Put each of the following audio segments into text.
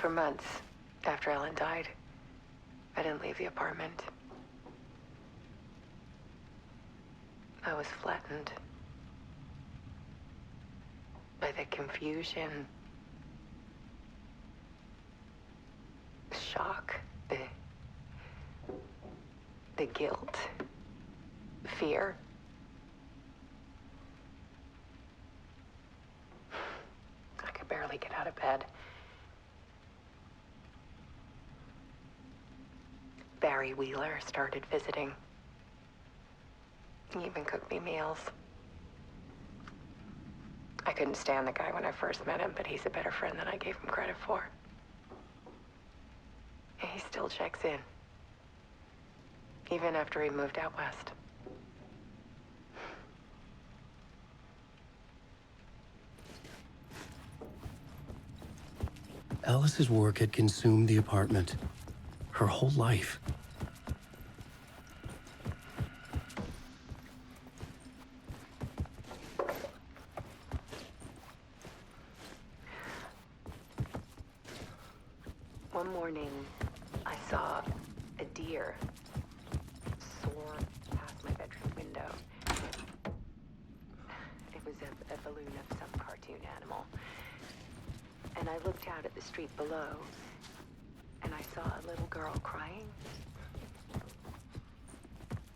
For months after Ellen died, I didn't leave the apartment. I was flattened by the confusion, the shock, the guilt, fear. I could barely get out of bed. Barry Wheeler started visiting. He even cooked me meals. I couldn't stand the guy when I first met him, but he's a better friend than I gave him credit for. And he still checks in, even after he moved out west. Alice's work had consumed the apartment, her whole life. One morning, I saw a deer soar past my bedroom window. It was a balloon of some cartoon animal. And I looked out at the street below, and I saw a little girl crying.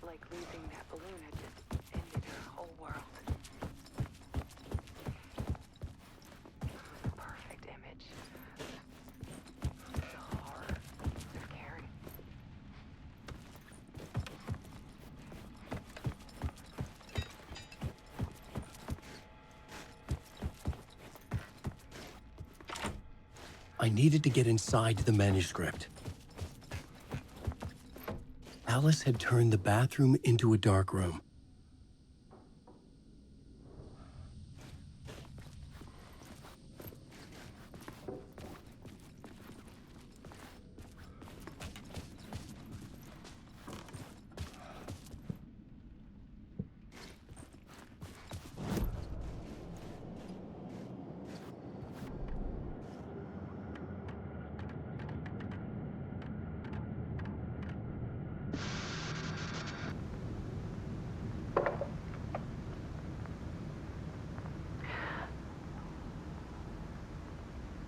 Like losing that balloon had just ended her whole world. It was a perfect image. The horror of caring. I needed to get inside the manuscript. Alice had turned the bathroom into a dark room.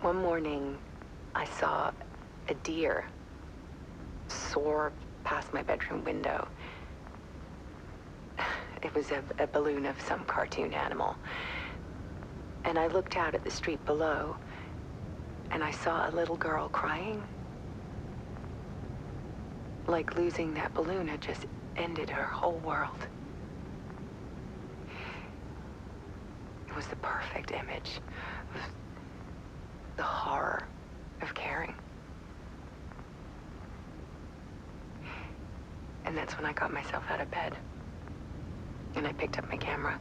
One morning, I saw a deer soar past my bedroom window. It was a balloon of some cartoon animal. And I looked out at the street below, and I saw a little girl crying. Like losing that balloon had just ended her whole world. It was the perfect image of the horror of caring. And that's when I got myself out of bed. And I picked up my camera.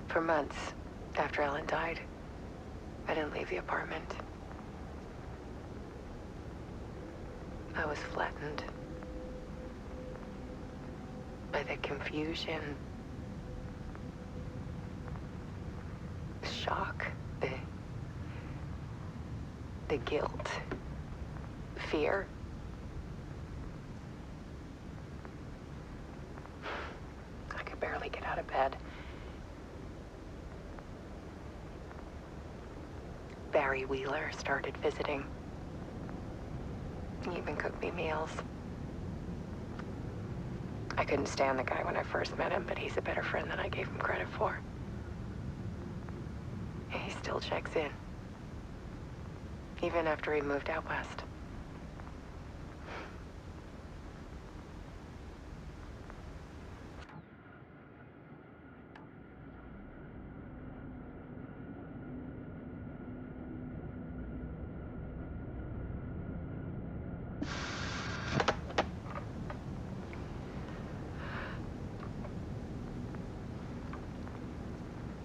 For months after Ellen died, I didn't leave the apartment. I was flattened by the confusion, the shock, the guilt, fear. I could barely get out of bed. Barry Wheeler started visiting. He even cooked me meals. I couldn't stand the guy when I first met him, but he's a better friend than I gave him credit for. And he still checks in, even after he moved out west.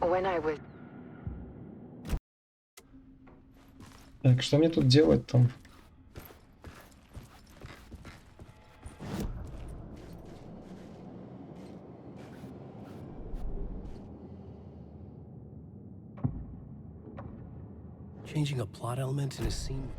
When I was... Так, что мне тут делать там? changing a plot element in a scene.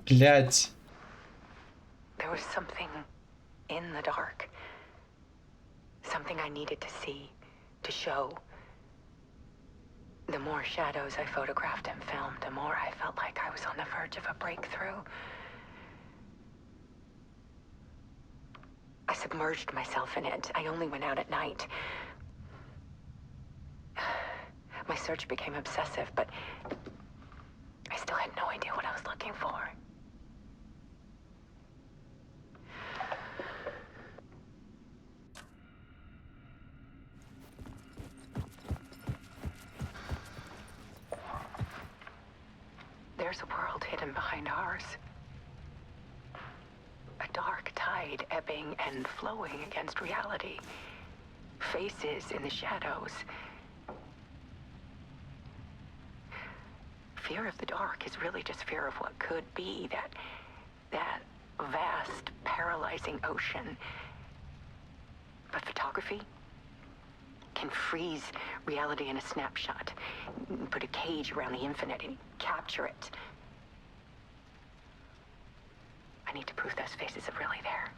Блять. There was something in the dark. Something I needed to see, to show. The more shadows I photographed and filmed, the more I felt like I was on the verge of a breakthrough. I submerged myself in it. I only went out at night. My search became obsessive, but I still had no idea what I was looking for. There's a world hidden behind ours. A dark tide ebbing and flowing against reality. Faces in the shadows. Fear of the dark is really just fear of what could be, that vast, paralyzing ocean. But photography can freeze reality in a snapshot, put a cage around the infinite and capture it. I need to prove those faces are really there.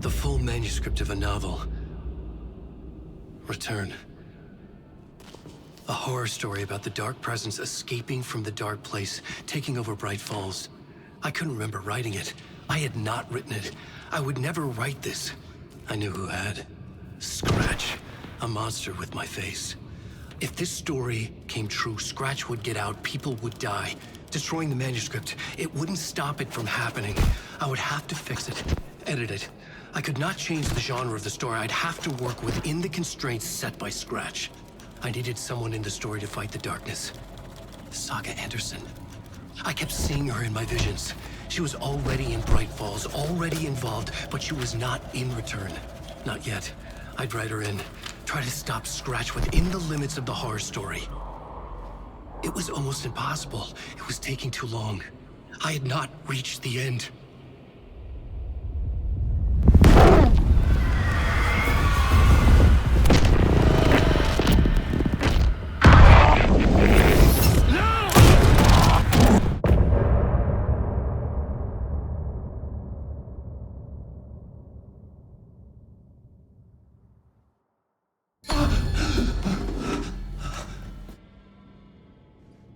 The full manuscript of a novel. Return. A horror story about the dark presence escaping from the dark place, taking over Braight Falls. I couldn't remember writing it. I had not written it. I would never write this. I knew who had. Scratch. A monster with my face. If this story came true, Scratch would get out, people would die. Destroying the manuscript, it wouldn't stop it from happening. I would have to fix it, edit it. I could not change the genre of the story. I'd have to work within the constraints set by Scratch. I needed someone in the story to fight the darkness. Saga Andерсон. I kept seeing her in my visions. She was already in Braight Falls, already involved, but she was not in Return. Not yet. I'd write her in, try to stop Scratch within the limits of the horror story. It was almost impossible. It was taking too long. I had not reached the end.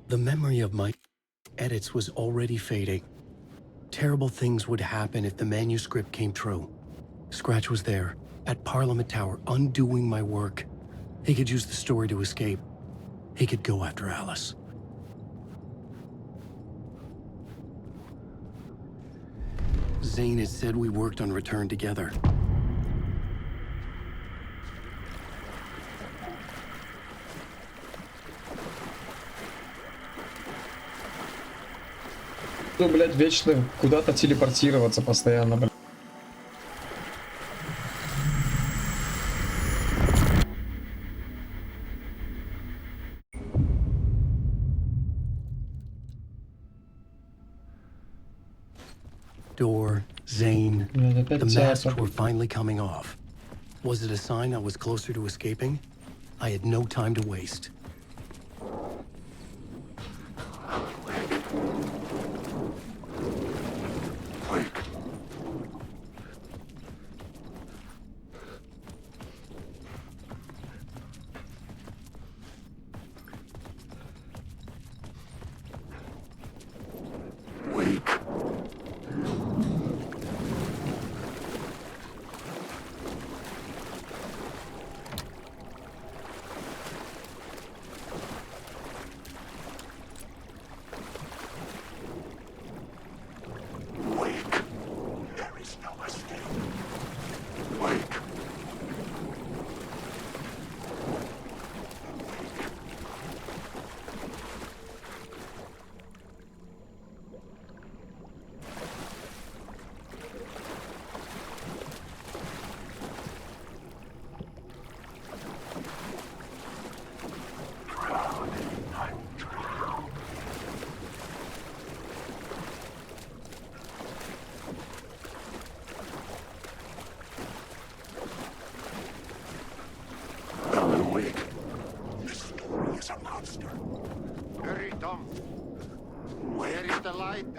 The memory of my edits was already fading. Terrible things would happen if the manuscript came true. Scratch was there, at Parliament Tower, undoing my work. He could use the story to escape. He could go after Alice. Zane had said we worked on Return together. Ну, блядь, вечно куда-то телепортироваться постоянно, блядь. Door, Zane, Блядь, опять the masks театр. were finally coming off. Was it a sign I was closer to escaping? I had no time to waste.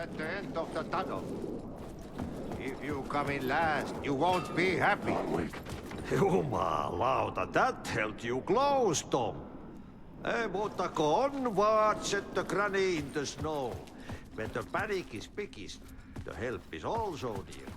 at the end of the tunnel. If you come in last, you won't be happy. Jumalauta, that held you close, Tom. Mutta kun what set the granny in the snow. When the panic is biggest, the help is also near.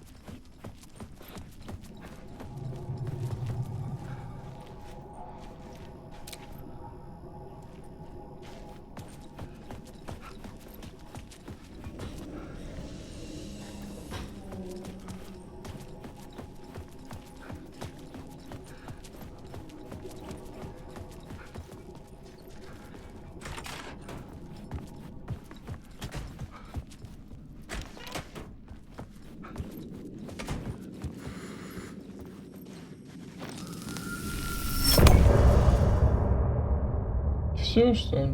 Все, что ли?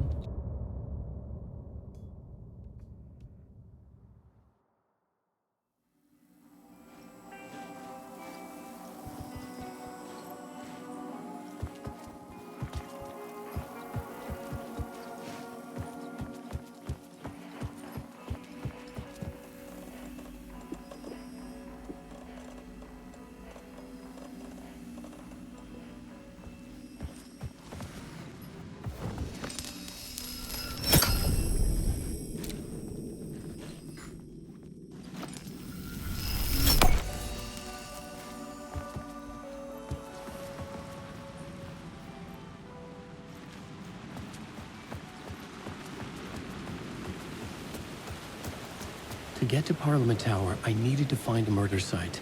To get to Parliament Tower, I needed to find a murder site.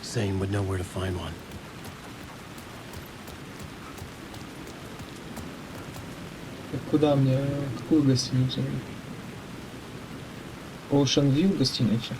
Zane would know where to find one. Куда мне? Какую гостиницу? Ocean View гостиницу?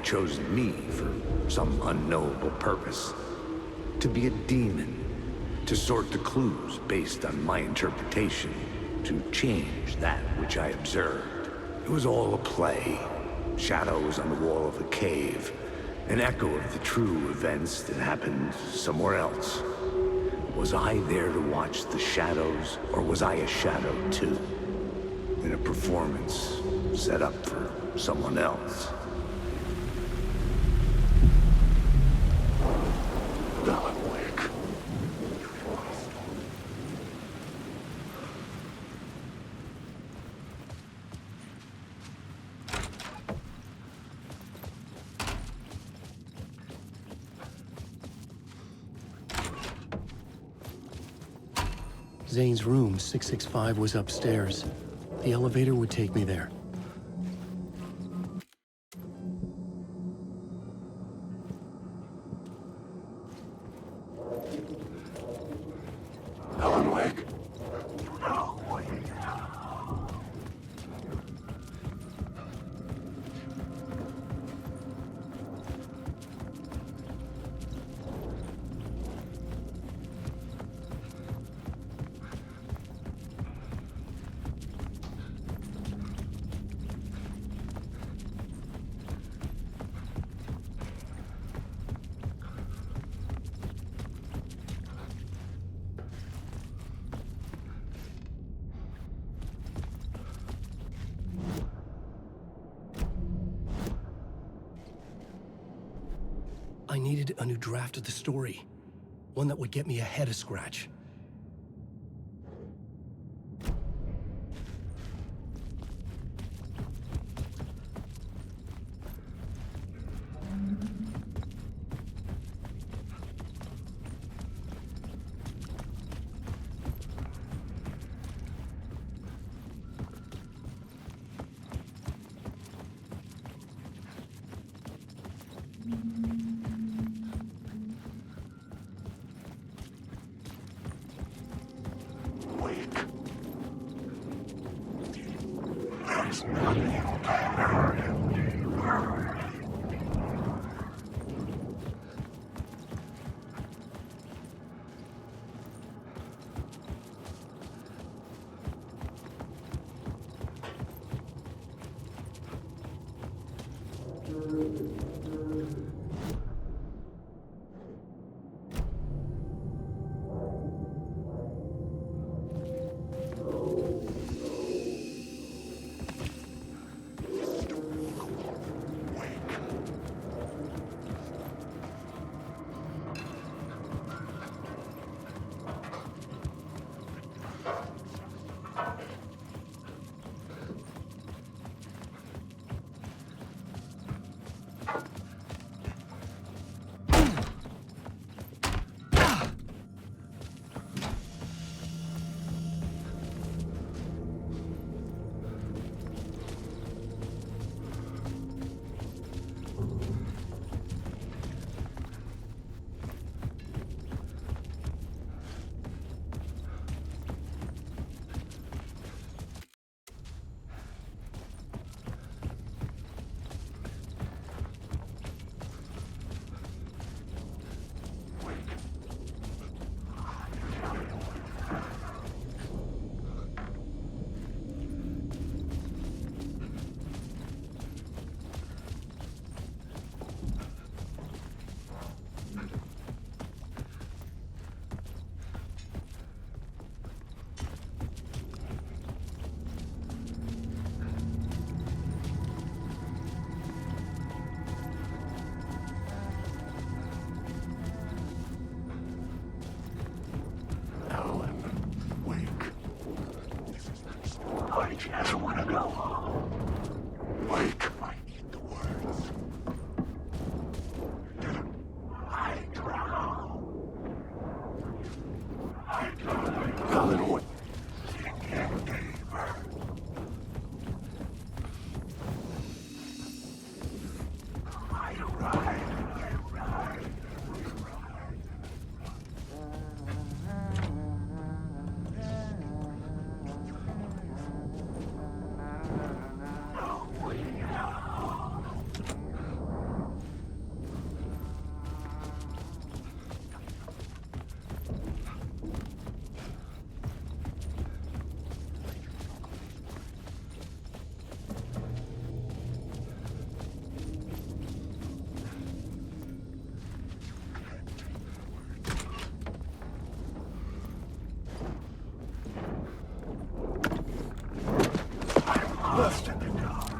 Chosen me for some unknowable purpose. To be a demon, to sort the clues based on my interpretation, to change that which I observed. It was all a play. Shadows on the wall of the cave, an echo of the true events that happened somewhere else. Was I there to watch the shadows, or was I a shadow too? In a performance set up for someone else. Zane's room, 665, was upstairs. The elevator would take me there. I needed a new draft of the story. One that would get me ahead of scratch. Just want to go home. Wake, I need the words. I drown. I drown. A little thinking deeper. I ride. Lost in the dark.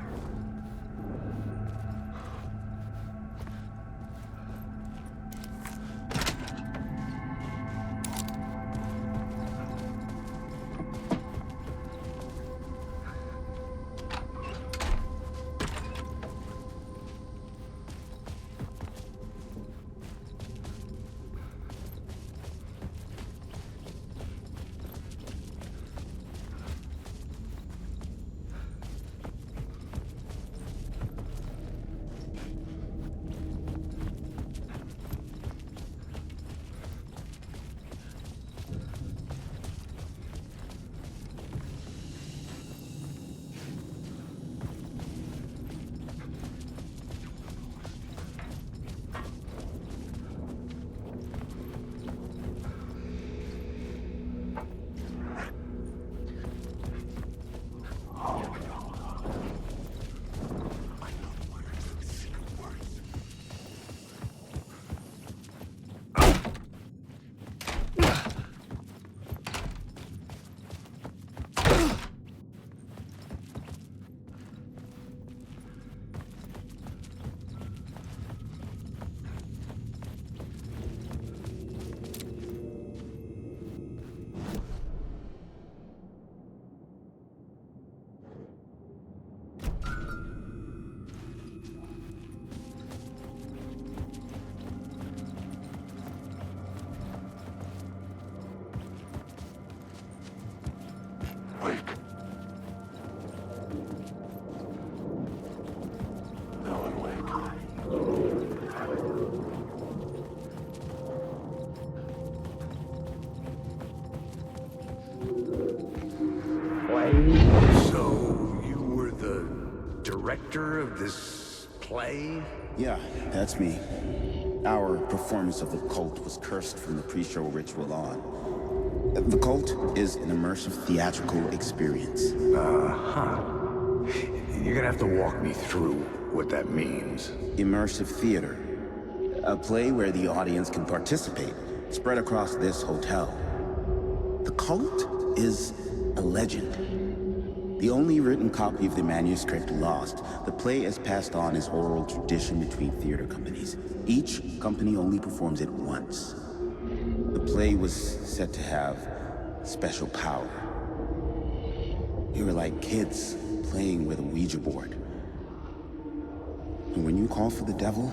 director of this play? Yeah, that's me. Our performance of The Cult was cursed from the pre-show ritual on. The Cult is an immersive theatrical experience. You're gonna have to walk me through what that means. Immersive theater. A play where the audience can participate, spread across this hotel. The Cult is a legend. The only written copy of the manuscript lost, the play is passed on as oral tradition between theater companies. Each company only performs it once. The play was said to have special power. We were like kids playing with a Ouija board. And when you call for the devil,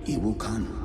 he will come.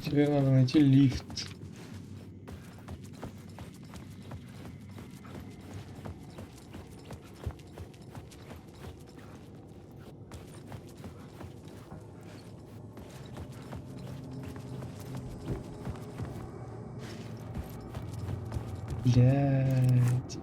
Теперь надо найти лифт. Блядь.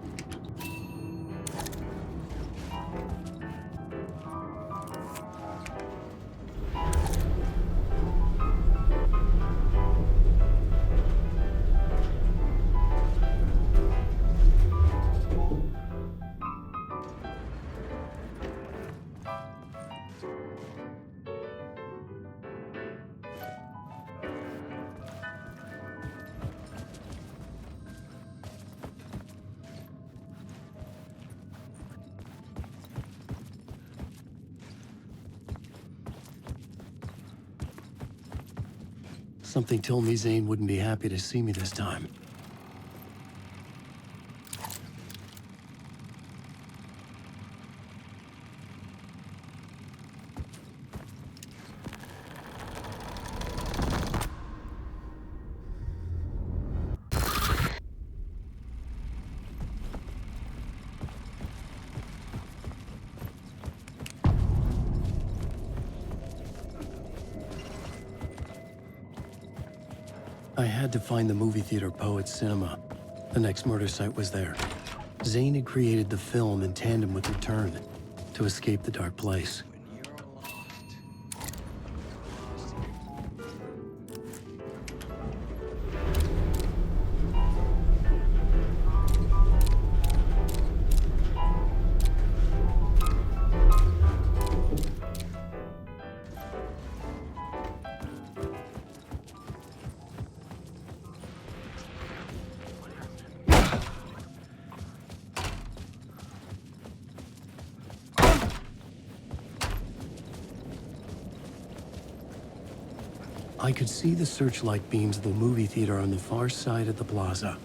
Something told me Zane wouldn't be happy to see me this time. I had to find the movie theater Poet Cinema. The next murder site was there. Zane had created the film in tandem with Return to escape the dark place. I could see the searchlight beams of the movie theater on the far side of the plaza.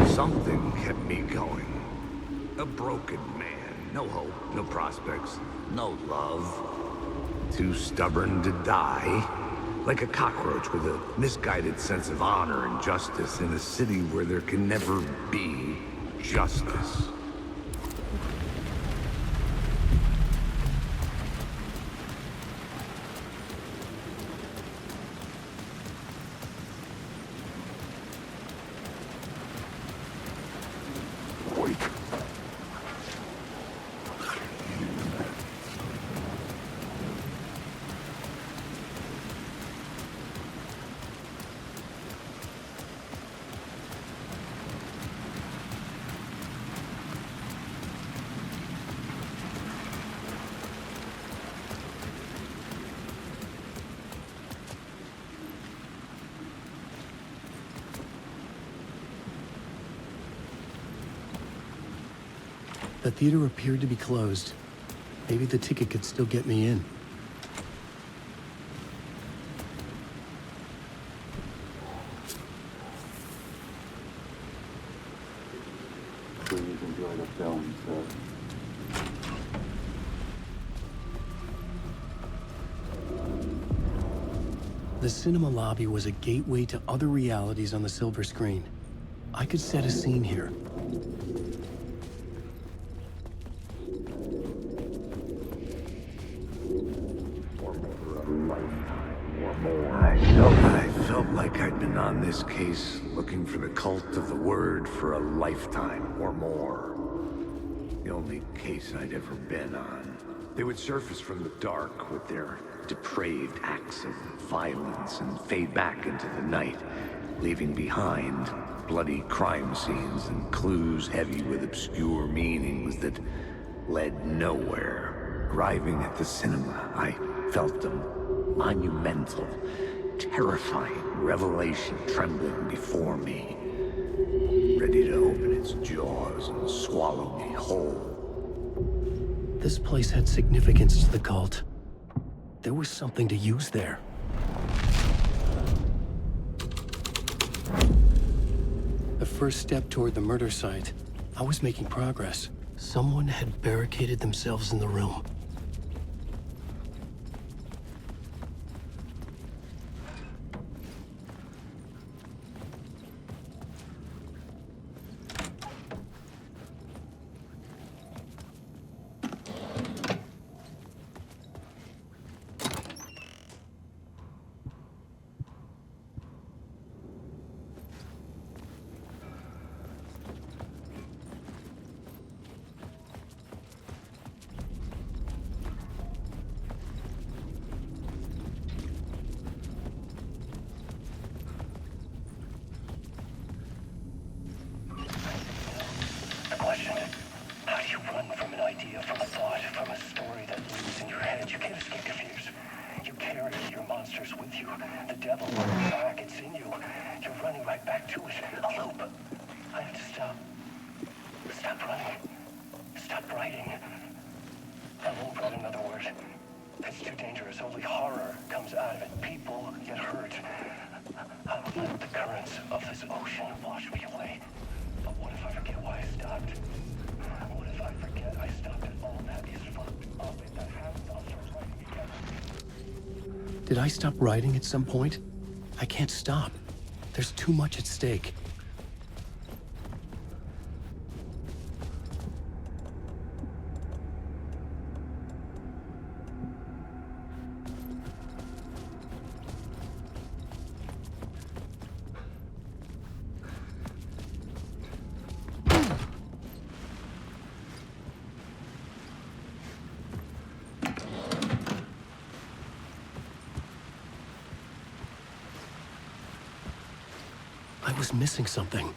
Something kept me going. A broken man. No hope, no prospects, no love. Too stubborn to die. Like a cockroach with a misguided sense of honor and justice in a city where there can never be justice. The theater appeared to be closed. Maybe the ticket could still get me in. Please enjoy the film, sir. The cinema lobby was a gateway to other realities on the silver screen. I could set a scene here. I felt like I'd been on this case looking for the cult of the word for a lifetime or more. The only case I'd ever been on. They would surface from the dark with their depraved acts of violence and fade back into the night, leaving behind bloody crime scenes and clues heavy with obscure meanings that led nowhere. Arriving at the cinema, I felt them monumental, terrifying revelation trembling before me, ready to open its jaws and swallow me whole. This place had significance to the cult. There was something to use there. The first step toward the murder site. I was making progress. Someone had barricaded themselves in the room. Did I stop writing at some point? I can't stop. There's too much at stake. I was missing something.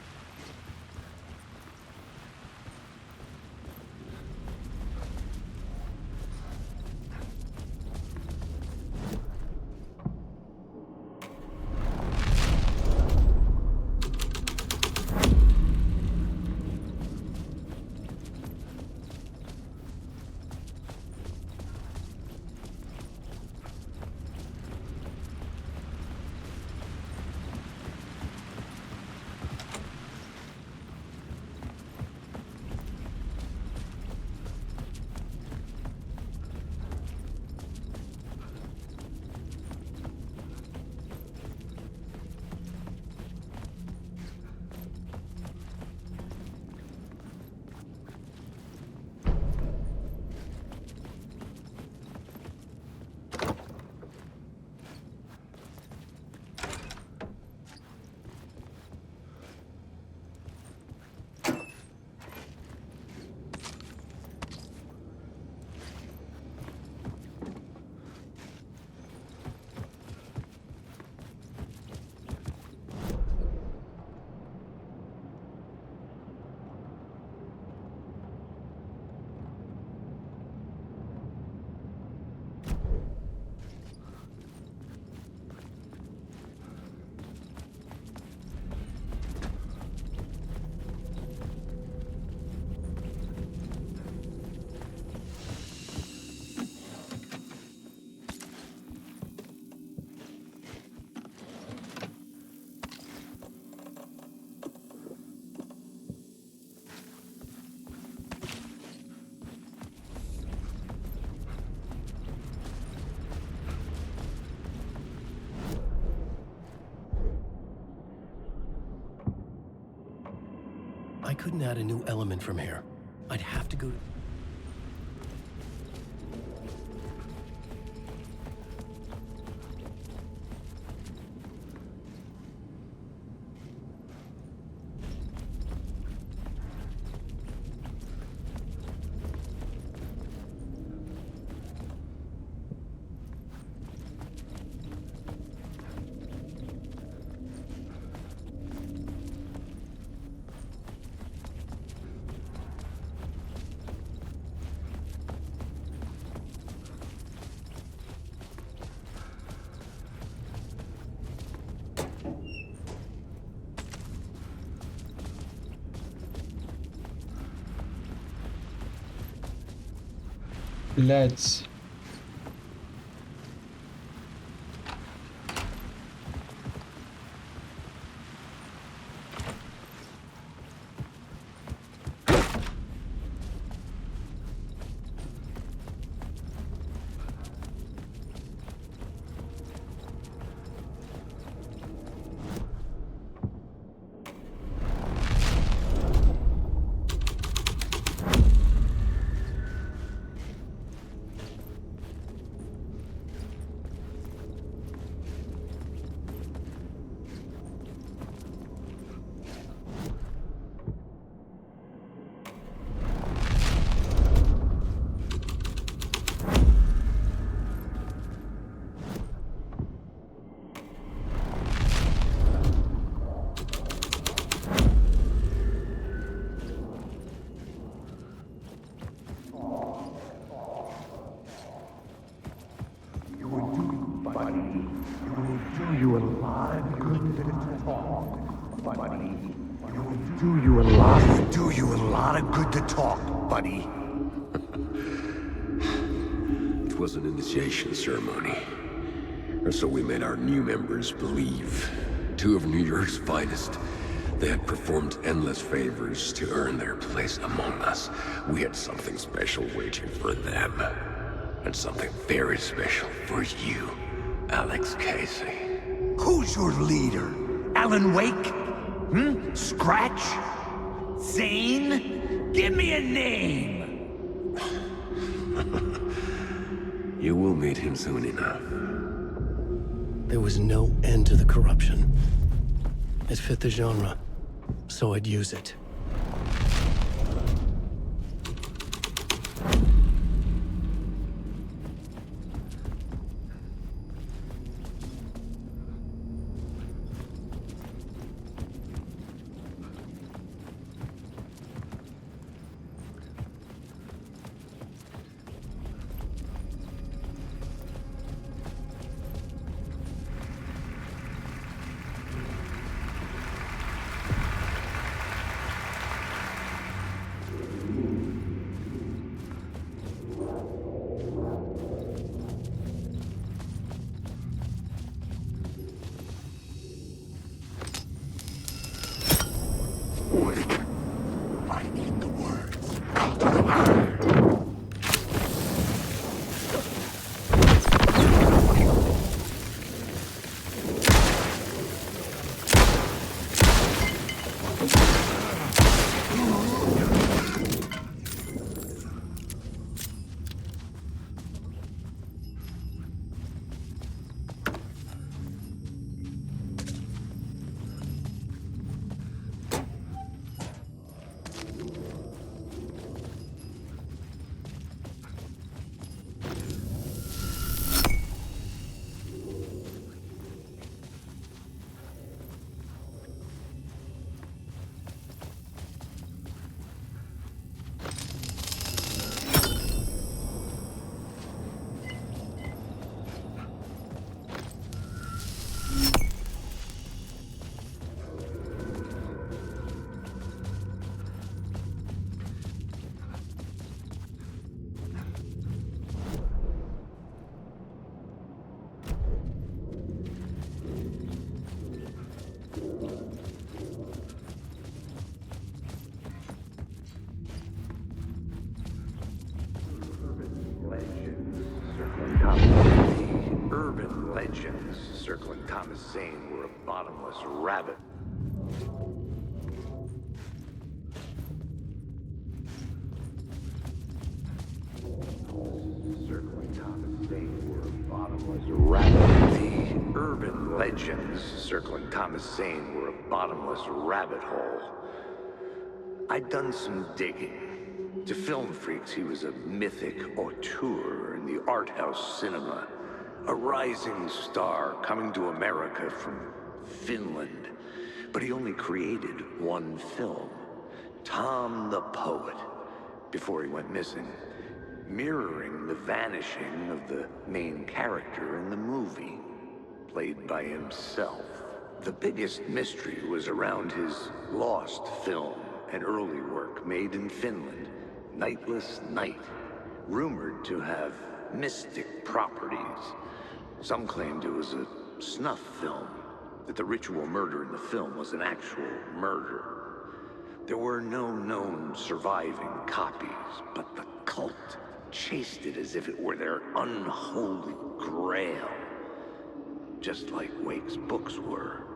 I couldn't add a new element from here. I'd have to go to... Блять. Do you a lot of good to talk, buddy. It was an initiation ceremony. Or so we made our new members believe. Two of New York's finest. They had performed endless favors to earn their place among us. We had something special waiting for them. And something very special for you, Alex Кейси. Who's your leader? Alan Wake? Scratch? Zane? Give me a name! You will meet him soon enough. There was no end to the corruption. It fit the genre, so I'd use it. I need the words. Urban legends circling Thomas Zane were a bottomless rabbit. Circling Thomas Zane were a bottomless rabbit. The urban legends circling Thomas Zane were a bottomless rabbit hole. I'd done some digging. To film freaks, he was a mythic auteur in the art house cinema. A rising star coming to America from Finland. But he only created one film, Tom the Poet, before he went missing, mirroring the vanishing of the main character in the movie, played by himself. The biggest mystery was around his lost film, an early work made in Finland, Nightless Night, rumored to have mystic properties. Some claimed it was a snuff film, that the ritual murder in the film was an actual murder. There were no known surviving copies, but the cult chased it as if it were their unholy grail, just like Wake's books were.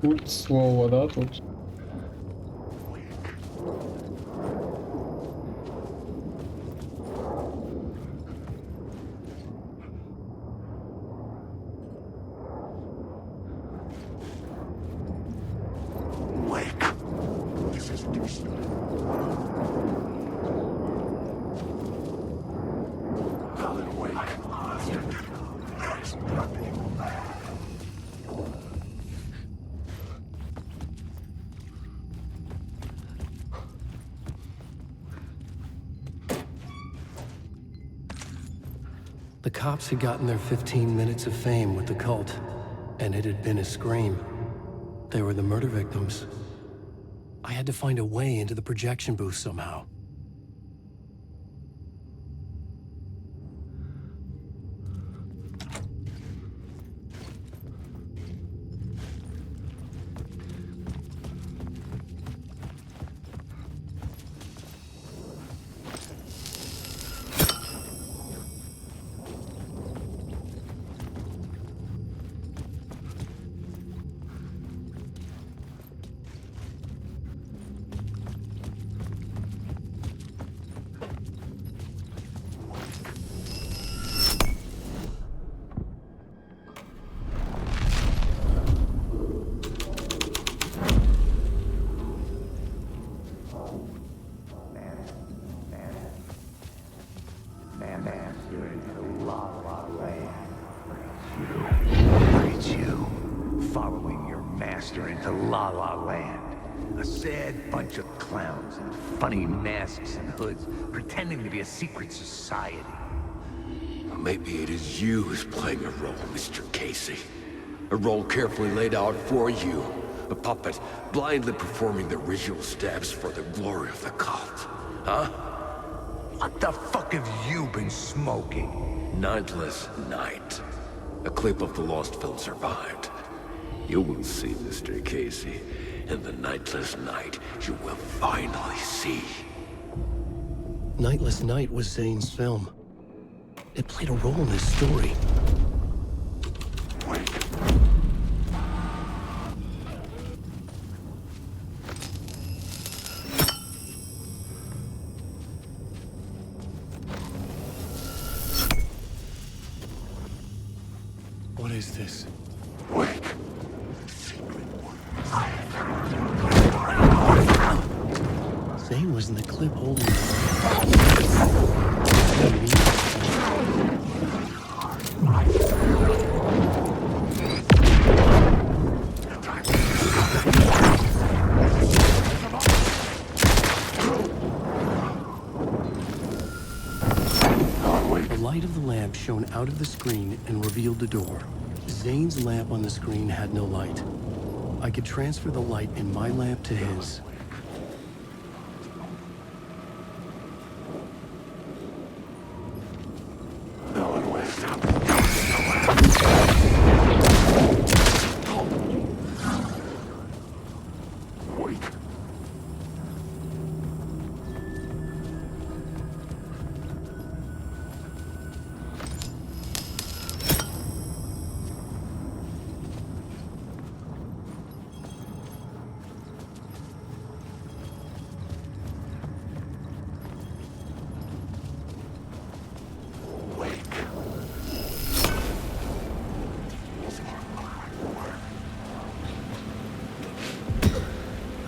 Культ слова, да, тут? The cops had gotten their 15 minutes of fame with the cult, and it had been a scream. They were the murder victims. I had to find a way into the projection booth somehow. Funny masks and hoods, pretending to be a secret society. Maybe it is you who's playing a role, Mr. Casey. A role carefully laid out for you. A puppet, blindly performing the ritual steps for the glory of the cult. Huh? What the fuck have you been smoking? Nightless Night. A clip of the lost film survived. You will see, Mr. Casey. In the Nightless Night, you will finally see. Nightless Night was Zane's film. It played a role in this story. Wait. What is this? Wait. Zane was in the clip holding The light of the lamp shone out of the screen and revealed the door. Zane's lamp on the screen had no light. I could transfer the light in my lamp to his.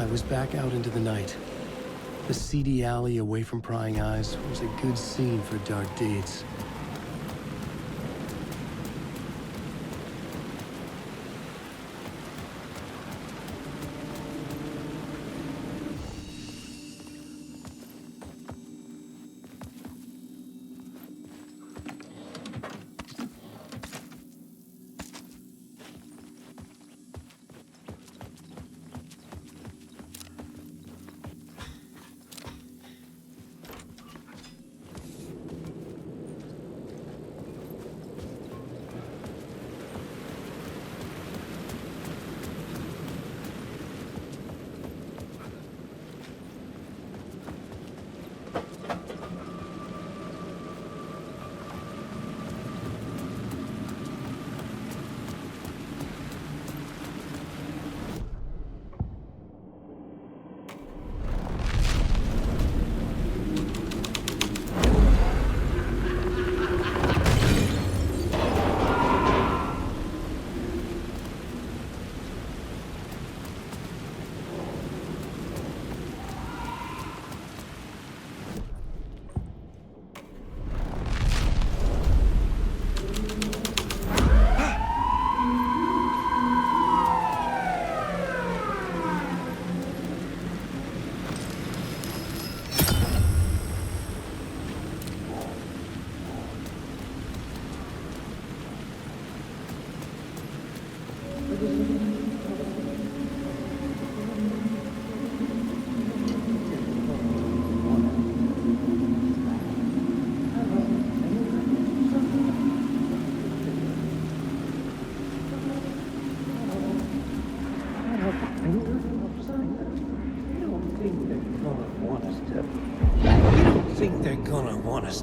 was back out into the night. The seedy alley away from prying eyes was a good scene for dark deeds.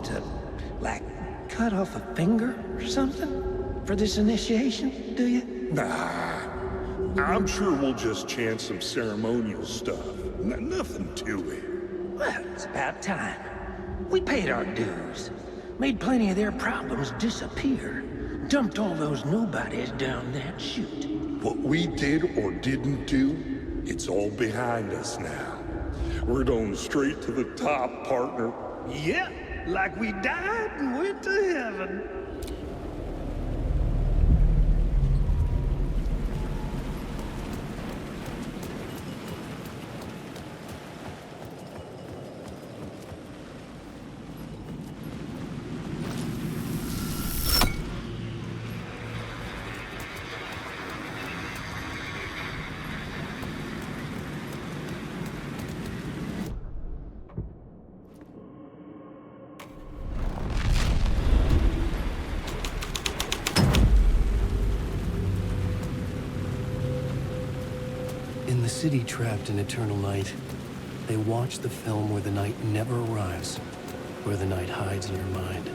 To, like, cut off a finger or something for this initiation, do you? Nah, I'm sure we'll just chant some ceremonial stuff. Nothing to it. Well, it's about time. We paid our dues, made plenty of their problems disappear, dumped all those nobodies down that chute. What we did or didn't do, it's all behind us now. We're going straight to the top, partner. Yeah. Like we died and went to heaven. In the city trapped in eternal night, they watch the film where the night never arrives, where the night hides in your mind.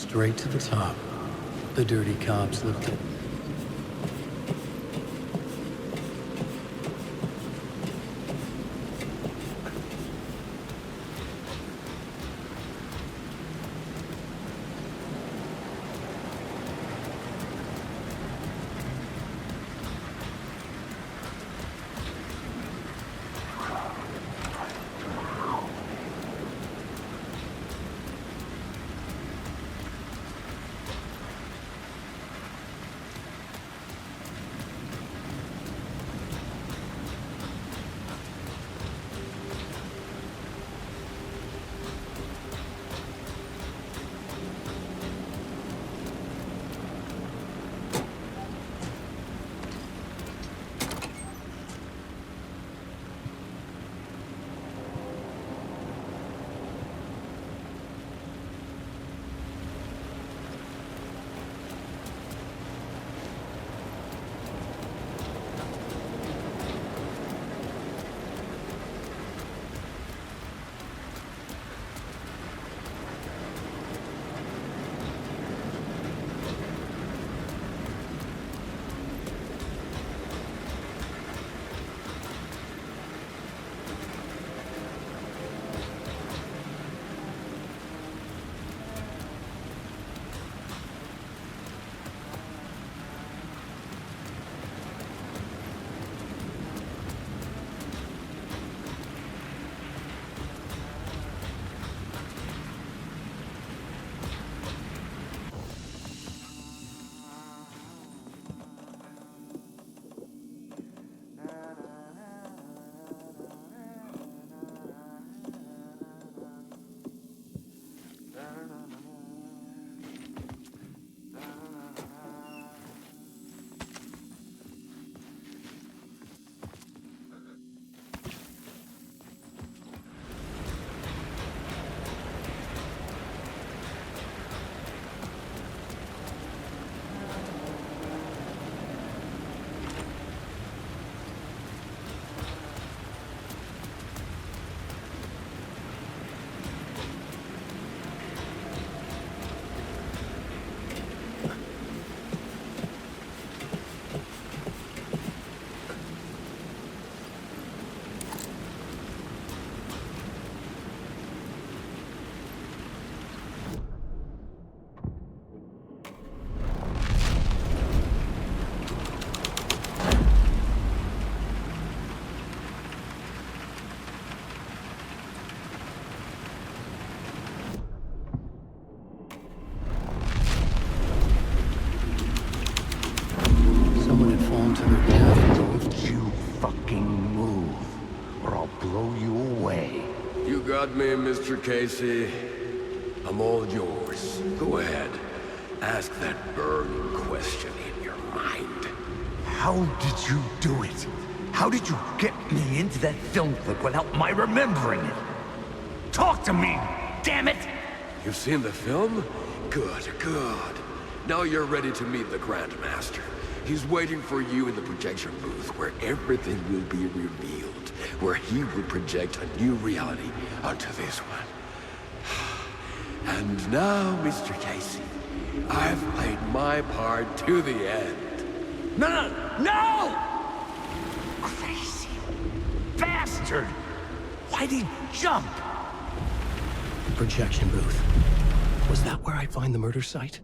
straight to the top. The dirty cops lived it. Got me, Mr. Casey. I'm all yours. Go ahead. Ask that burning question in your mind. How did you do it? How did you get me into that film clip without my remembering it? Talk to me, damn it! You've seen the film? Good, good. Now you're ready to meet the Grandmaster. He's waiting for you in the projection booth where everything will be revealed, where he will project a new reality onto this one. And now, Mr. Casey, I've played my part to the end. No, no, no! Crazy bastard! Why'd he jump? Projection booth. Was that where I find the murder site?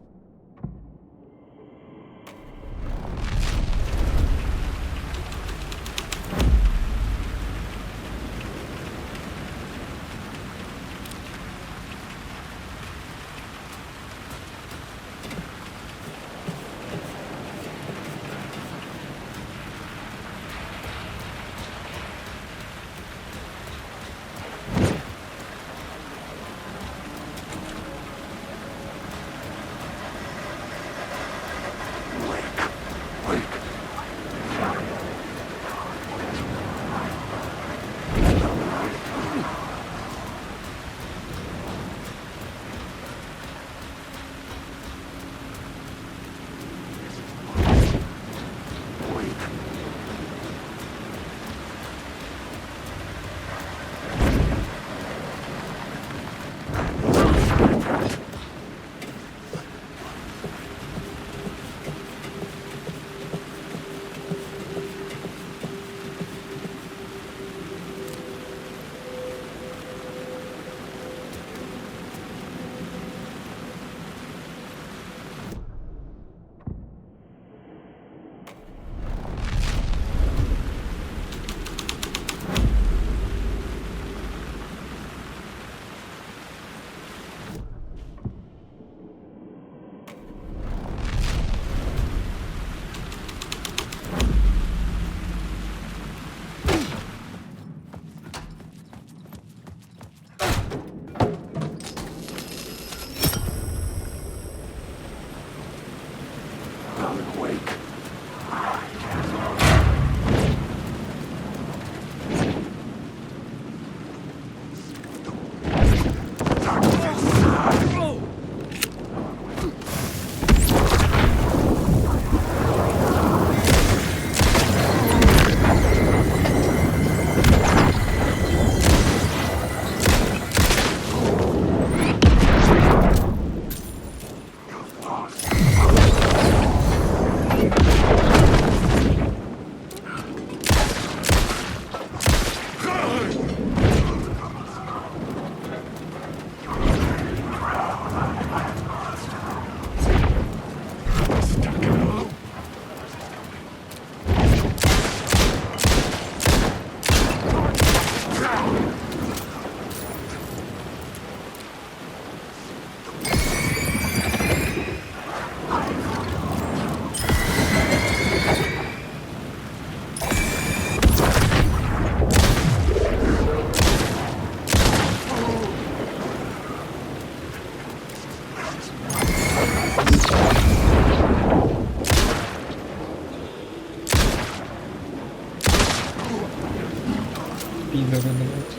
Пидоры, блядь.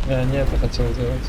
Я не это хотел делать.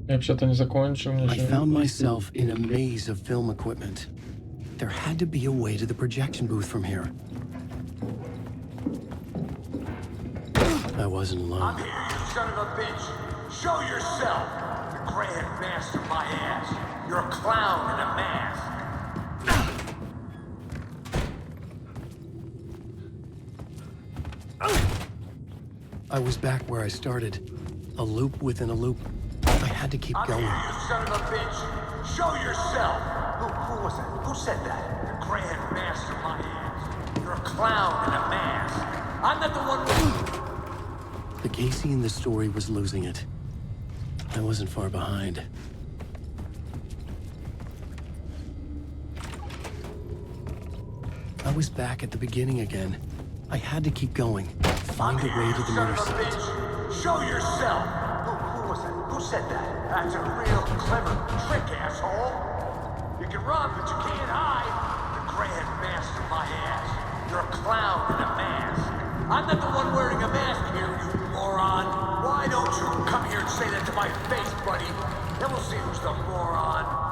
Я вообще-то не закончил. I found myself in a maze of film equipment. There had to be a way to the projection booth from here. I wasn't alone. I'm here, you son of a bitch. Show yourself. The grand master my ass. You're a clown in a mask. I was back where I started. A loop within a loop. I had to keep going. Here, you son of a bitch. Show yourself. Who was that? Who said that? The grand master my ass. You're a clown in a mask. I'm not the one who... The Casey in the story was losing it. I wasn't far behind. I was back at the beginning again. I had to keep going. Find a way to the murder site. Show yourself. Who was that? Who said that? That's a real clever trick, asshole. You can run, but you can't hide. The grand master my ass. You're a clown in a mask. I'm not the one wearing a mask here, you moron. Why don't you come here and say that to my face, buddy? Then we'll see who's the moron.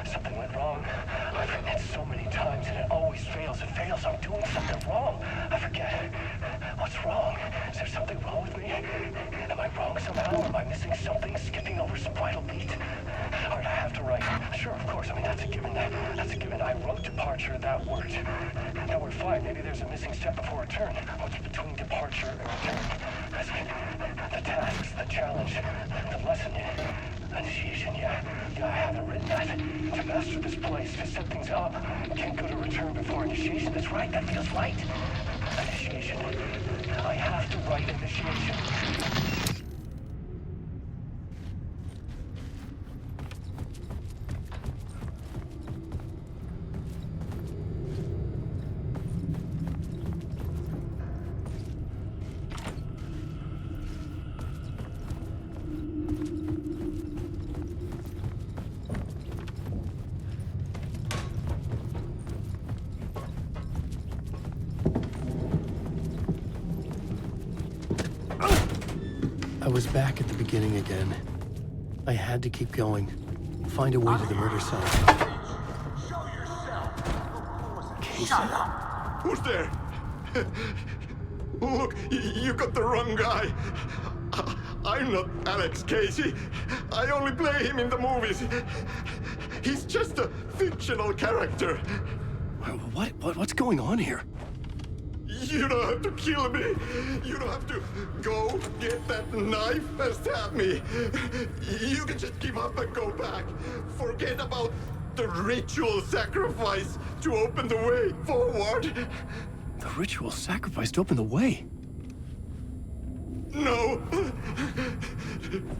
Something went wrong. That's a given. I wrote departure, that word. Now we're fine. Maybe there's a missing step before return. What's between departure and return? The tasks, the challenge, the lesson, initiation, yeah, I haven't written that. To master this place, to set things up. Can't go to return before initiation. That's right, that feels right. Initiation. I have to write initiation. I was back at the beginning again. I had to keep going. Find a way to the murder site. Show yourself! Casey? Shut up! Who's there? Look, you got the wrong guy. I'm not Alex Кейси. I only play him in the movies. He's just a fictional character. What's going on here? You don't have to kill me. You don't have to go get that knife and stab me. You can just give up and go back. Forget about the ritual sacrifice to open the way forward. The ritual sacrifice to open the way. No.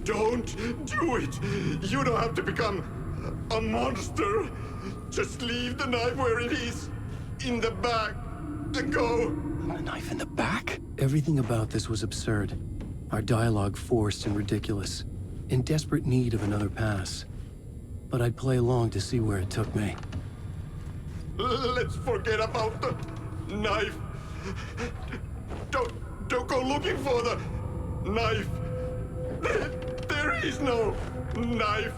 Don't do it. You don't have to become a monster. Just leave the knife where it is, in the back, and go. A knife in the back? Everything about this was absurd. Our dialogue forced and ridiculous. In desperate need of another pass. But I'd play along to see where it took me. Let's forget about the knife. Don't go looking for the knife. There is no knife.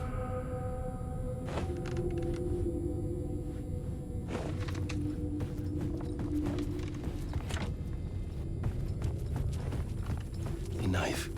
Knife.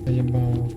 Ебало.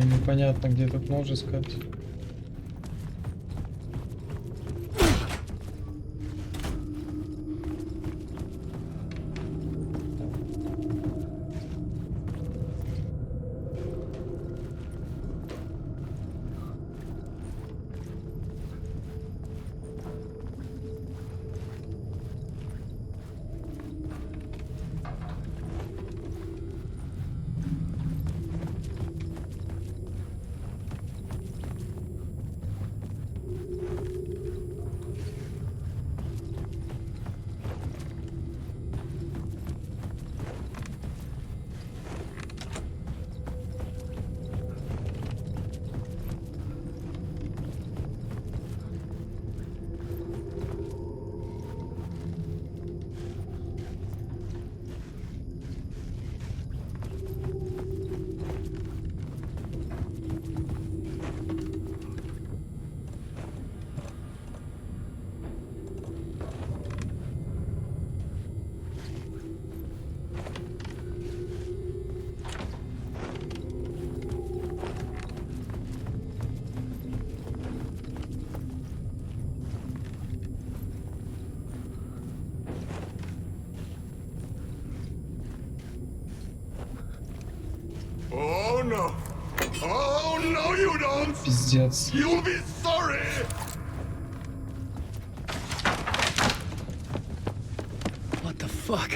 Непонятно, где тут нож искать. no! Oh no, you don't! Пиздец. You'll be sorry! What the fuck?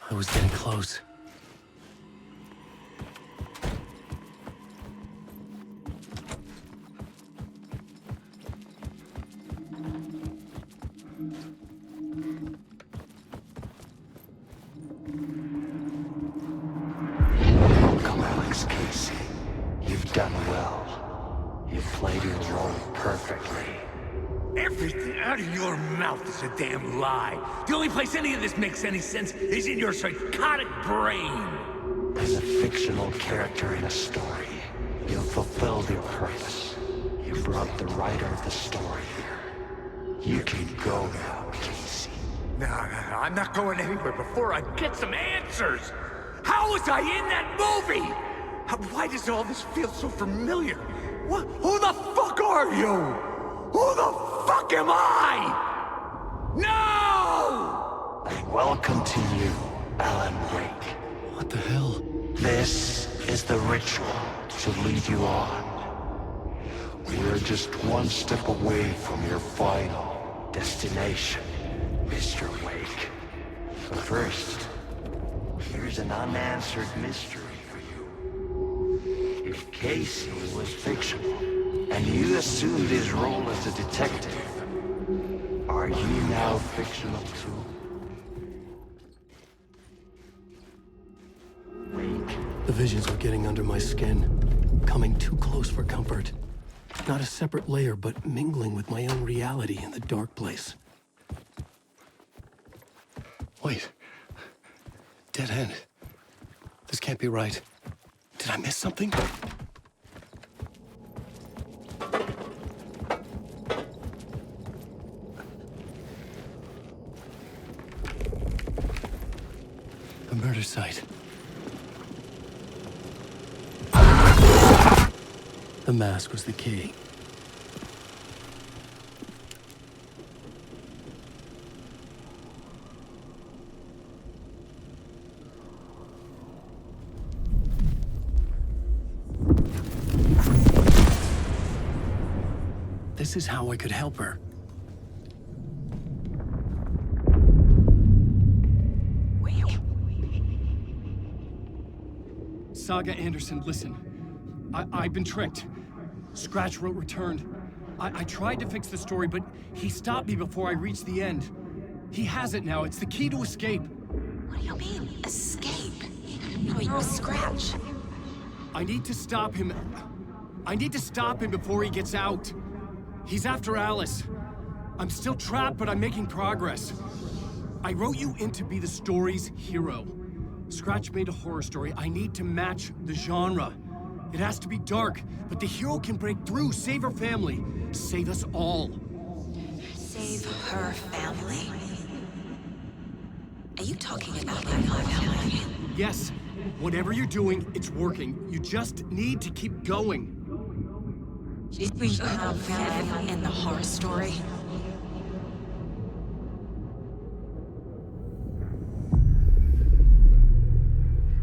I was getting close. Welcome, Alex Кейси. You've done well. You've played your role perfectly. Everything out of your mouth is a damn lie. The only place any of this makes any sense is in your psychotic brain. As a fictional character in a story, you've fulfilled your purpose. You brought the writer of the story here. You can go now, Casey. No, I'm not going anywhere before I get some answers. How was I in that movie? Why does all this feel so familiar? What? Who the fuck are you? Who the fuck am I? No! And welcome to you, Alan Wake. What the hell? This is the ritual to lead you on. We're just one step away from your final destination, Mr. Wake. But first, here's an unanswered mystery for you. If Casey was fictional, and you assumed his role as a detective, are you now fictional too? Wake. The visions were getting under my skin, coming too close for comfort. Not a separate layer, but mingling with my own reality in the dark place. Wait. Dead end. This can't be right. Did I miss something? A murder site. The mask was the key. This is how I could help her. Saga Anderson, listen. I've been tricked. Scratch wrote returned. I tried to fix the story, but he stopped me before I reached the end. He has it now. It's the key to escape. What do you mean, escape? No, Scratch. I need to stop him. I need to stop him before he gets out. He's after Alice. I'm still trapped, but I'm making progress. I wrote you in to be the story's hero. Scratch made a horror story. I need to match the genre. It has to be dark, but the hero can break through, save her family, save us all. Save her family? Are you talking about my family? Yes, whatever you're doing, it's working. You just need to keep going. Were you them in the horror story?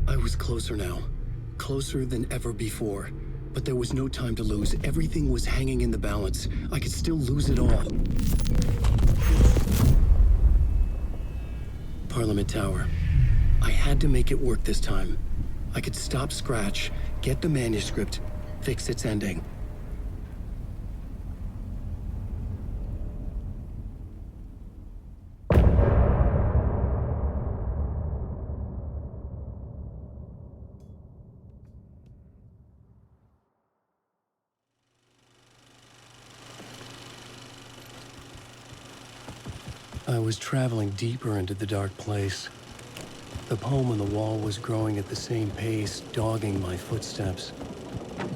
I was closer now. Closer than ever before. But there was no time to lose. Everything was hanging in the balance. I could still lose it all. Parliament Tower. I had to make it work this time. I could stop Scratch, get the manuscript, fix its ending. I was traveling deeper into the dark place. The poem on the wall was growing at the same pace, dogging my footsteps,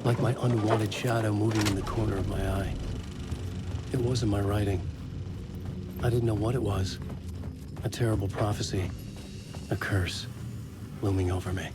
like my unwanted shadow moving in the corner of my eye. It wasn't my writing. I didn't know what it was. A terrible prophecy, a curse looming over me.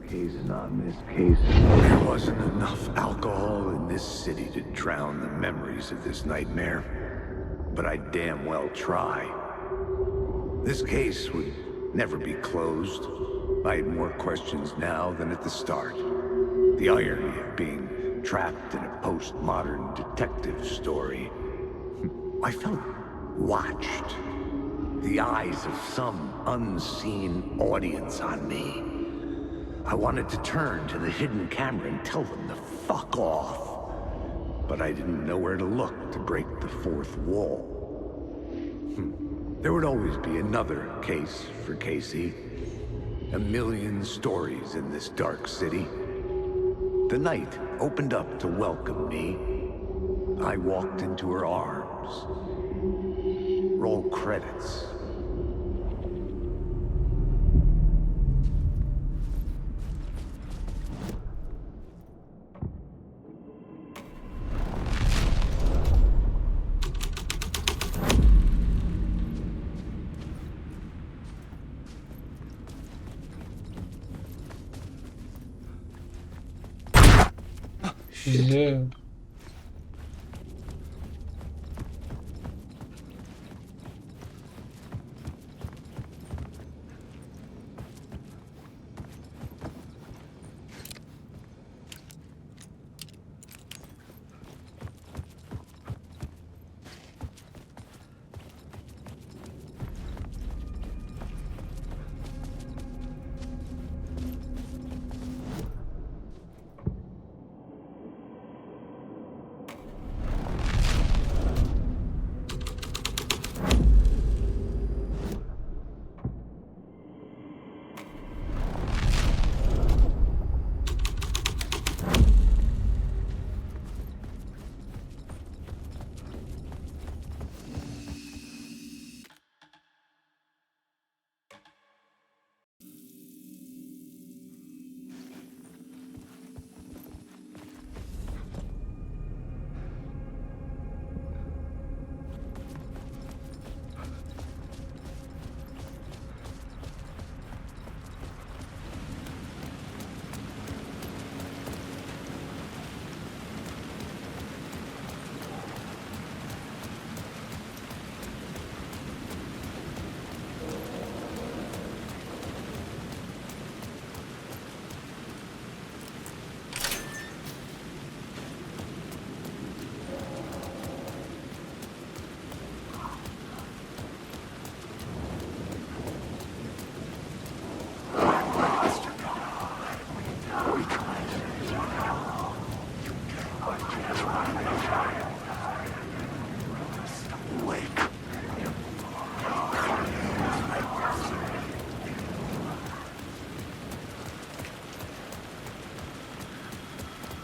Gazing on this case. There wasn't enough alcohol in this city to drown the memories of this nightmare. But I'd damn well try. This case would never be closed. I had more questions now than at the start. The irony of being trapped in a postmodern detective story. I felt watched. The eyes of some unseen audience on me. I wanted to turn to the hidden camera and tell them to fuck off. But I didn't know where to look to break the fourth wall. There would always be another case for Casey. A million stories in this dark city. The night opened up to welcome me. I walked into her arms. Roll credits. Yeah.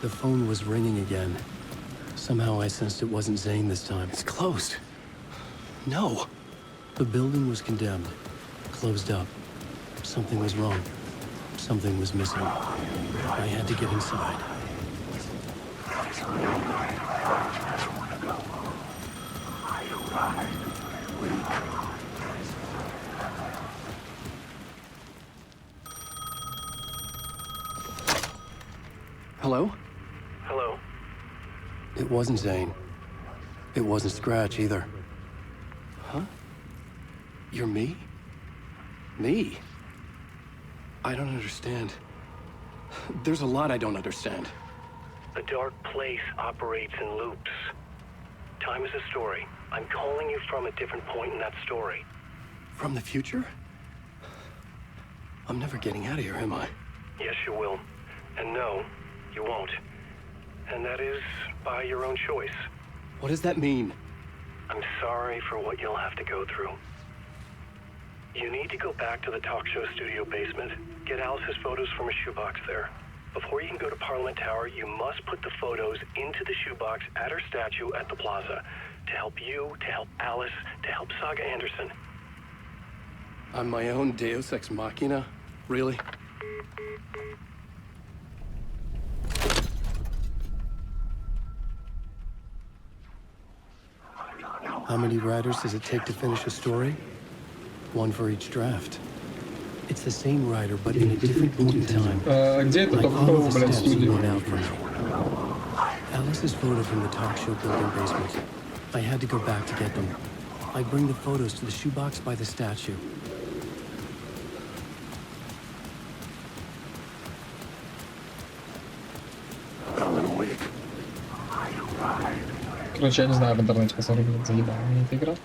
The phone was ringing again. Somehow I sensed it wasn't Zane this time. It's closed. No. The building was condemned. Closed up. Something was wrong. Something was missing. I had to get inside. Hello? Hello? It wasn't Zane. It wasn't Scratch either. Huh? You're me? Me? I don't understand. There's a lot I don't understand. The dark place operates in loops. Time is a story. I'm calling you from a different point in that story. From the future? I'm never getting out of here, am I? Yes, you will. And no, you won't. And that is by your own choice. What does that mean? I'm sorry for what you'll have to go through. You need to go back to the talk show studio basement. Get Alice's photos from a shoebox there. Before you can go to Parliament Tower, you must put the photos into the shoebox at her statue at the plaza. To help you, to help Alice, to help Saga Andерсон. I'm my own Deus Ex Machina? Really? How many writers does it take to finish a story? One for each draft. It's the same writer, but in a different point in time. Где это? Like Только all кто, of the блядь, steps you студию? wrote out for me. Alice's photo from the talk show building basement. I had to go back to get them. I'd bring the photos to the shoebox by the statue. Короче, я не знаю, в интернете посмотрю, блядь, заебала мне эта игра.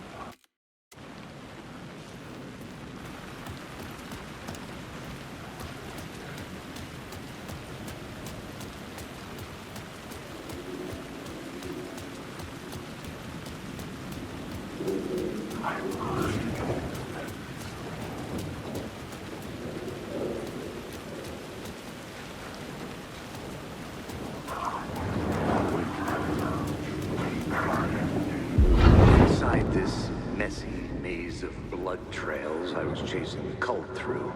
Inside this messy maze of blood trails I was chasing the cult through,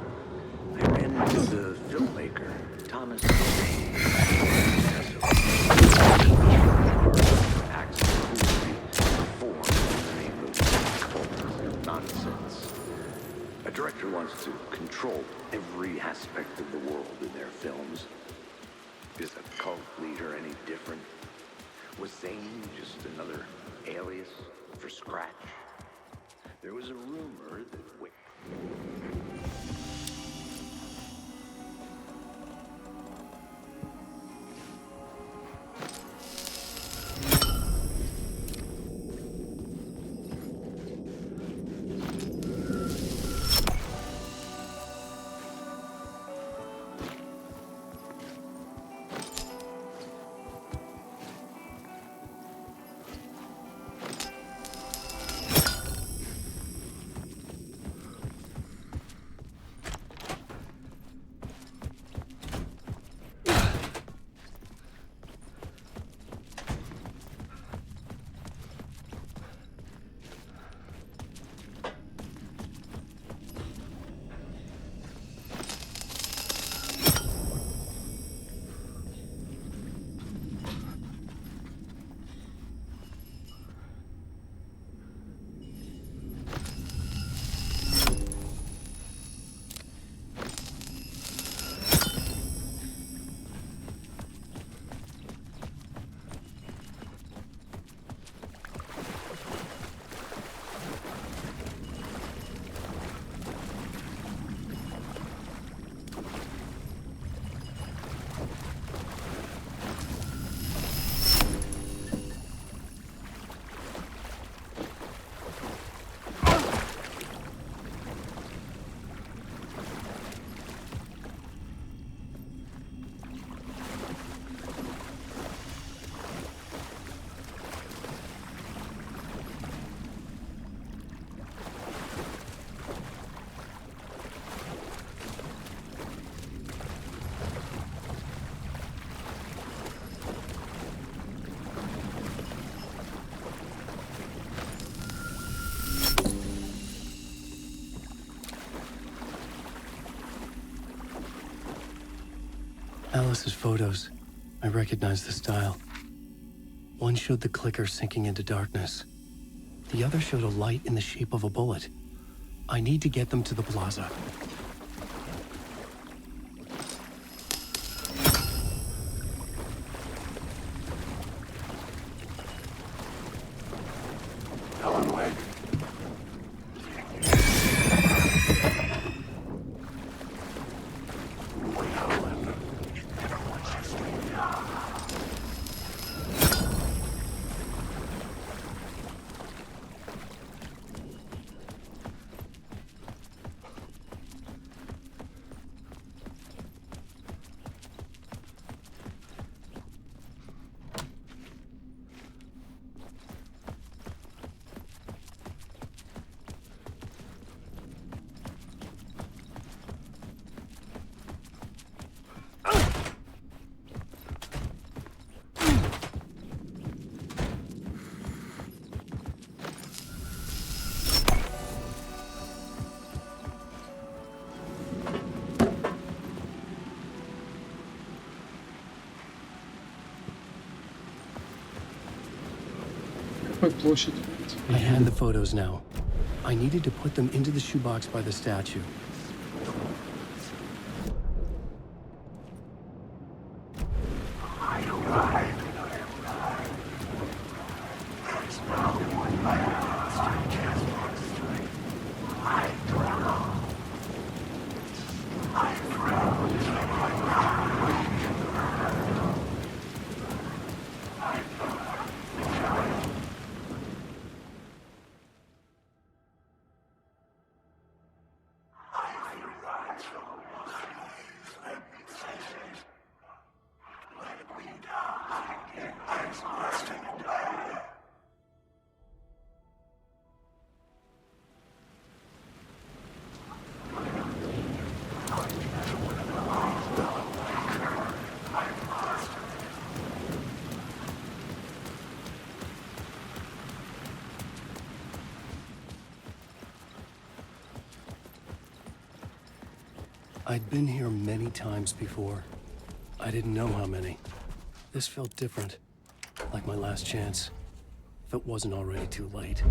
I ran into the filmmaker, Thomas accidentally performed in the name of cult nonsense. A director wants to control every aspect of the world in their films. Is a cult leader any different? Was Zane just another alias for Scratch? There was a rumor that Wick... Alice's photos. I recognize the style. One showed the clicker sinking into darkness. The other showed a light in the shape of a bullet. I need to get them to the plaza. I had the photos now. I needed to put them into the shoebox by the statue. I'd been here many times before. I didn't know how many. This felt different, like my last chance, if it wasn't already too late.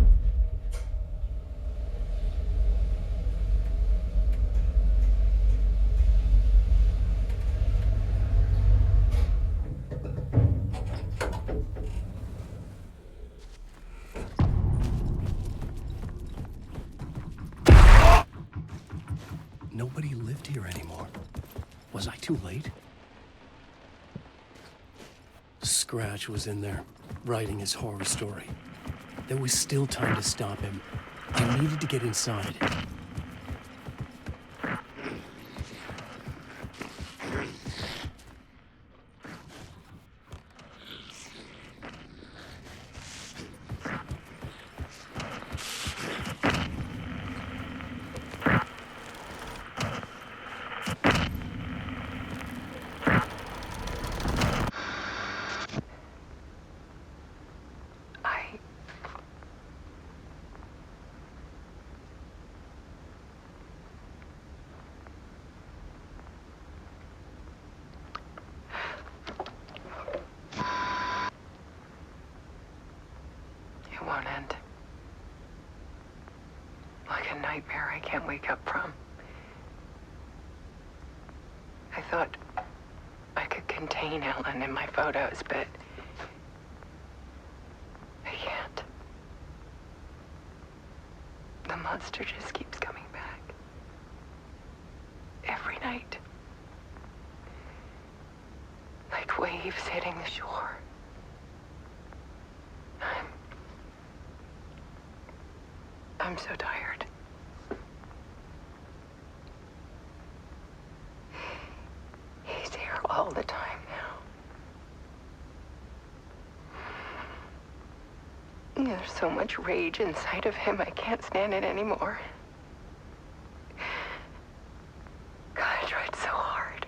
Nobody lived here anymore. Was I too late? Scratch was in there, writing his horror story. There was still time to stop him. I needed to get inside. It won't end. Like a nightmare I can't wake up from. I thought I could contain Ellen in my photos, but I can't. The monster just keeps coming back. Every night. Like waves hitting the shore. I'm so tired. He's here all the time now. There's so much rage inside of him, I can't stand it anymore. God, I tried so hard.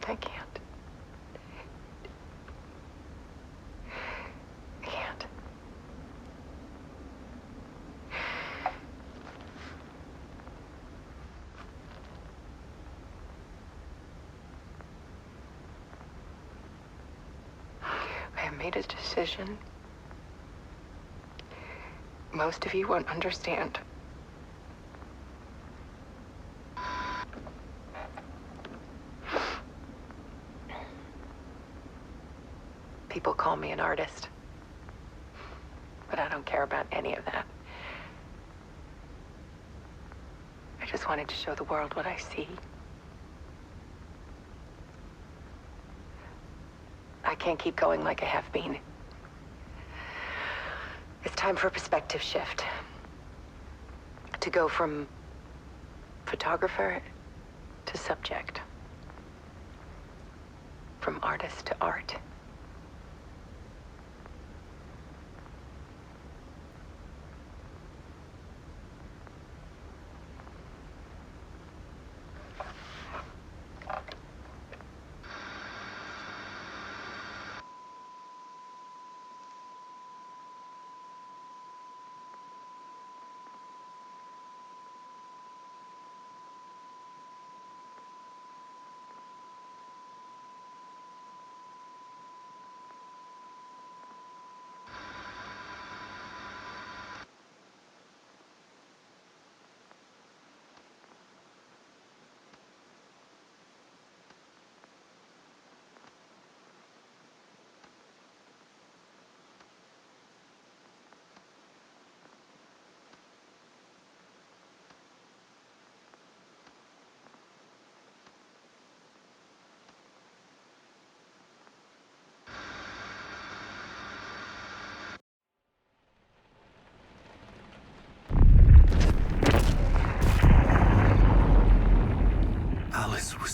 I can't. Made a decision. Most of you won't understand. People call me an artist, but I don't care about any of that. I just wanted to show the world what I see. I can't keep going like I have been. It's time for a perspective shift. To go from photographer to subject. From artist to art.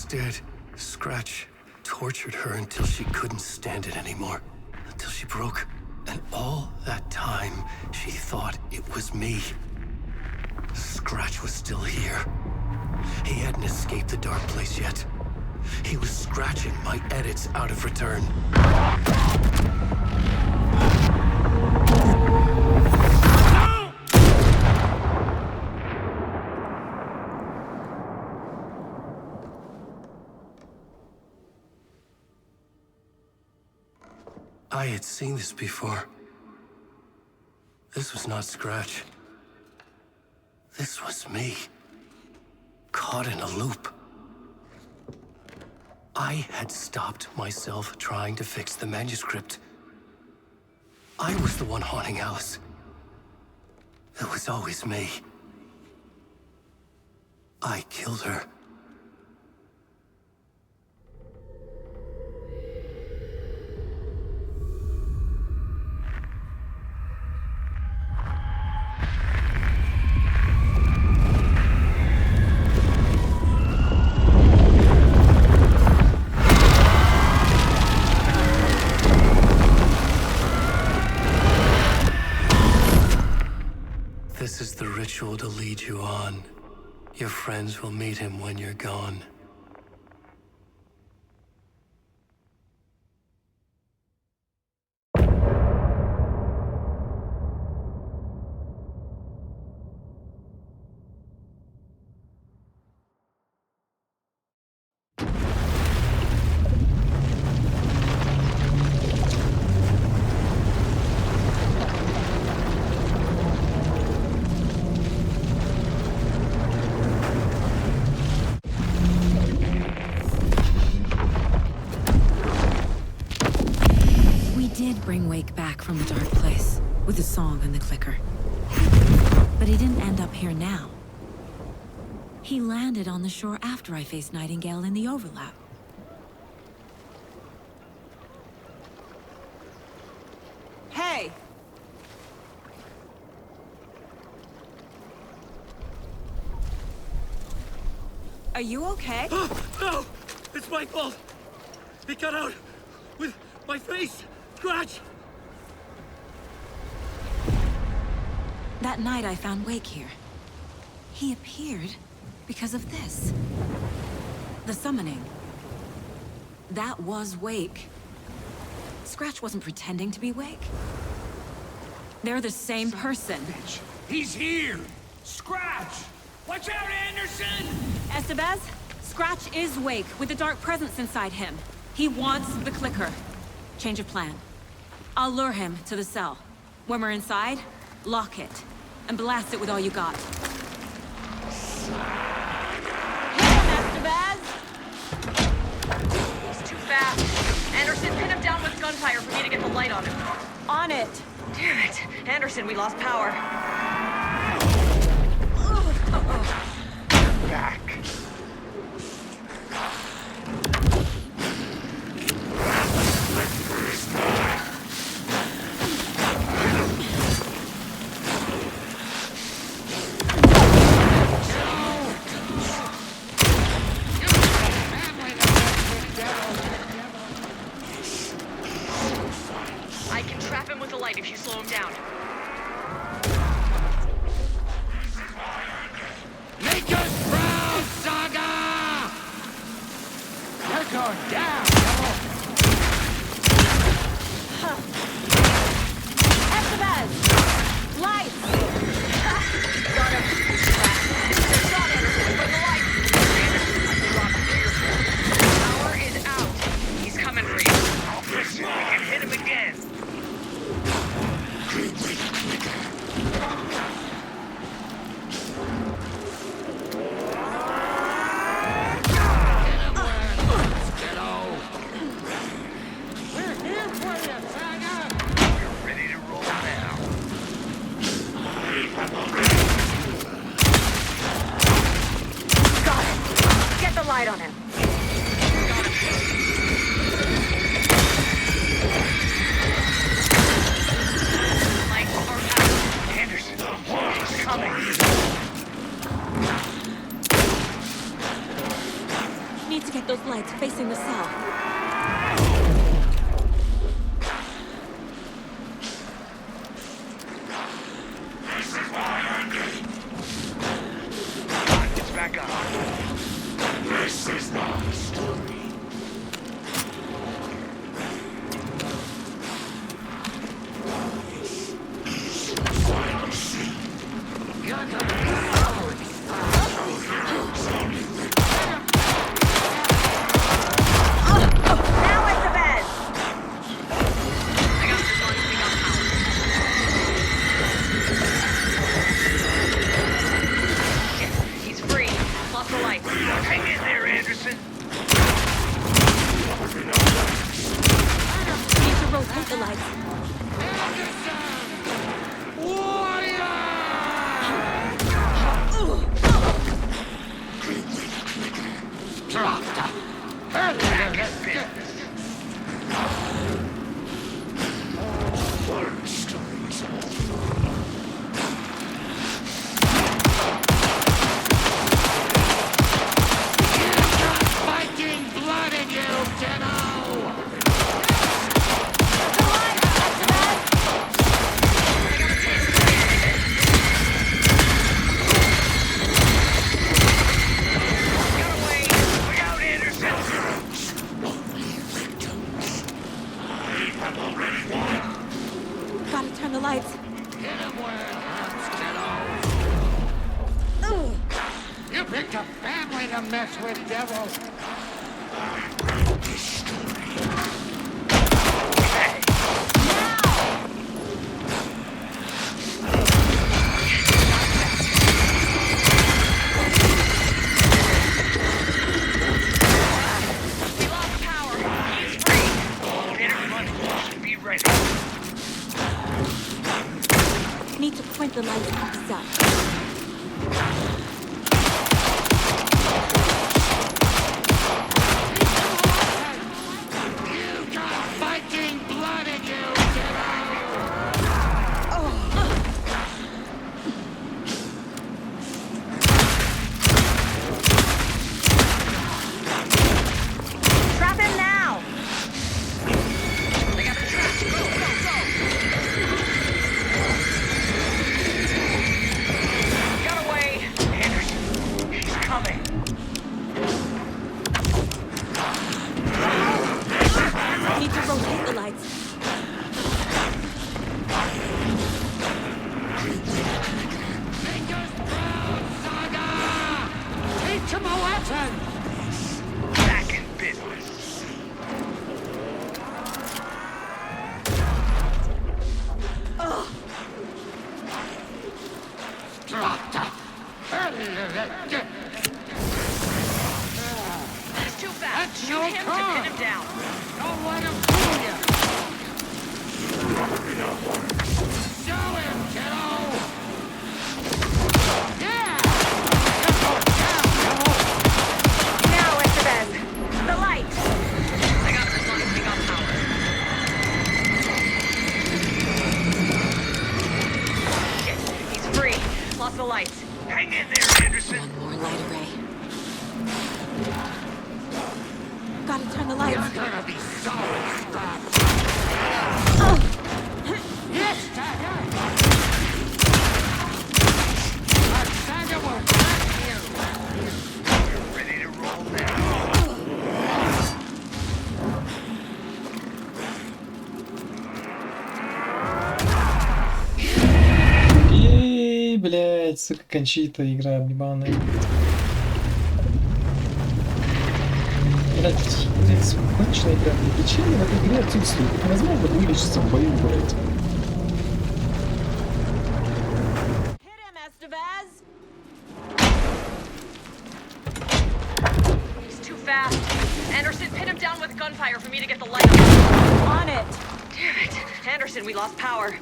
Dead. Scratch tortured her until she couldn't stand it anymore. Until she broke. And all that time, she thought it was me. Scratch was still here. He hadn't escaped the dark place yet. He was scratching my edits out of return. No! I had seen this before. This was not Scratch. This was me. Caught in a loop. I had stopped myself trying to fix the manuscript. I was the one haunting Alice. It was always me. I killed her. This is the ritual to lead you on. Your friends will meet him when you're gone. Bring Wake back from the dark place with a song and the clicker. But he didn't end up here now. He landed on the shore after I faced Nightingale in the overlap. Hey! Are you okay? No! It's my fault! It got out with my face! Scratch! That night I found Wake here. He appeared because of this. The summoning. That was Wake. Scratch wasn't pretending to be Wake. They're the same person. Bitch. He's here! Scratch! Watch out, Anderson! Estevez, Scratch is Wake with a dark presence inside him. He wants the clicker. Change of plan. I'll lure him to the cell. When we're inside, lock it, and blast it with all you got. Hit him, Estevez! He's too fast. Anderson, pin him down with gunfire for me to get the light on him. On it! Damn it. Anderson, we lost power. Back. I can trap him with the light if you slow him down. Make us proud, Saga! You're going down! Estevez! Lights! Got him. Shot Anderson, put the light. Power is out. He's coming for you. We can hit him again. Light on him. Lights are out. Anderson, he's coming. Need to get those lights facing the cell. It's back up. This is not a story. Gotta turn the lights. You picked a family to mess with, devil. Need to point the lights up. Fighting blood in you, Trap him now! They got the traps. Go, go, go! Got away! Anderson, she's coming. Need to rotate the lights. Fingers proud, Saga! Teach him a lesson! Back in business. He's too fast. That's Shoot your him car. to pin him down. Don't let him fool you! Show him, kiddo! Yeah! Just go down, devil! Now, Estevez. The light. I got it as long as we got power. Shit, he's free. Lost the lights. Hang in there, Anderson! One more light array. Gotta turn the lights. You're gonna be sorry, Scott! Yes, Saga! Our Saga will back you! You're ready to roll now? Ей, блядь, сука, Кончита, игра объебаная. Блядь, скучная игра, лечение в этой игре отсутствует. Это невозможно вылечиться в бою, блядь. Hit him, Estevez! He's too fast. Anderson, pin him down with gunfire for me to get the light on. On it! Damn it. Anderson, we lost power.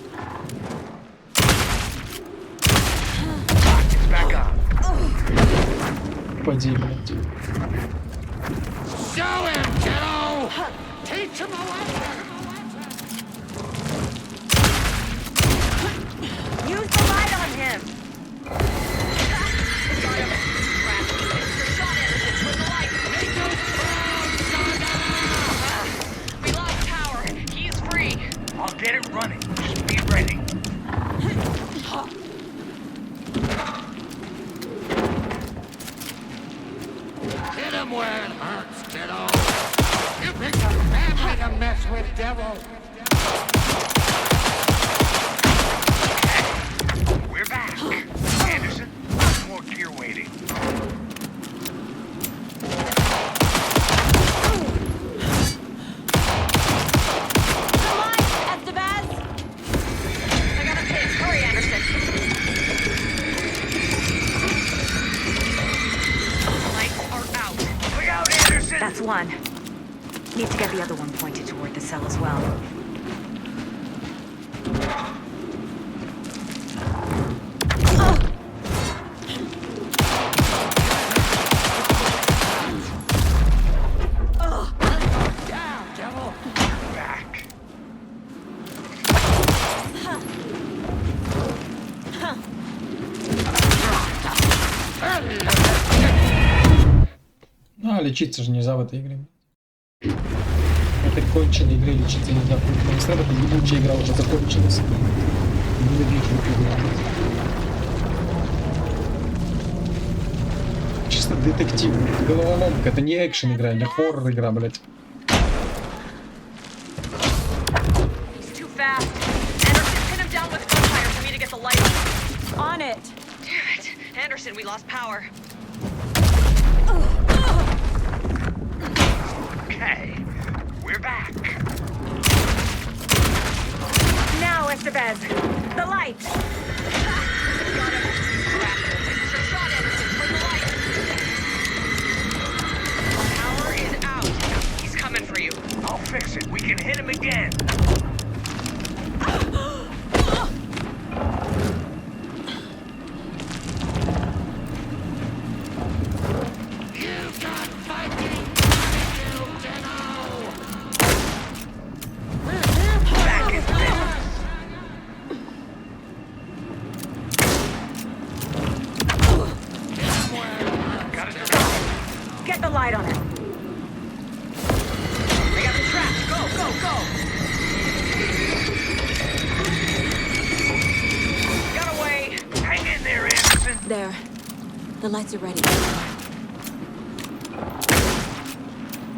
It's back on. Поди, блядь. Show him, kiddo! Teach him a lesson! Use the light on him. Got him. Crap. Your shot, Anderson. With the light. We lost power. He's free. I'll get it running. Just be ready. Hit him where it hurts, kiddo. You picked a family to mess with, devil. We're back. Anderson, more gear waiting. The lights, Estevez! I got a pin. Hurry, Anderson. Lights are out. Look out, Anderson! That's one. Need to get the other one pointed toward the cell as well. А, лечиться же нельзя в этой игре. В этой конченной игре лечиться нельзя. Потому что эта ебучая игра уже закончилась. Ненавижу эту игру. Чисто детектив. Головоломка. Это не экшен игра, не хоррор игра, блядь. On it. Damn it. Anderson, we lost power. Okay, we're back. Now, Estevez. The light. Got him. Crap. Shot Anderson from the light. Power is out. He's coming for you. I'll fix it. We can hit him again. Get the light on him. I got him trapped. Go, go, go. Got away. Hang in there, Anderson. There. The lights are ready.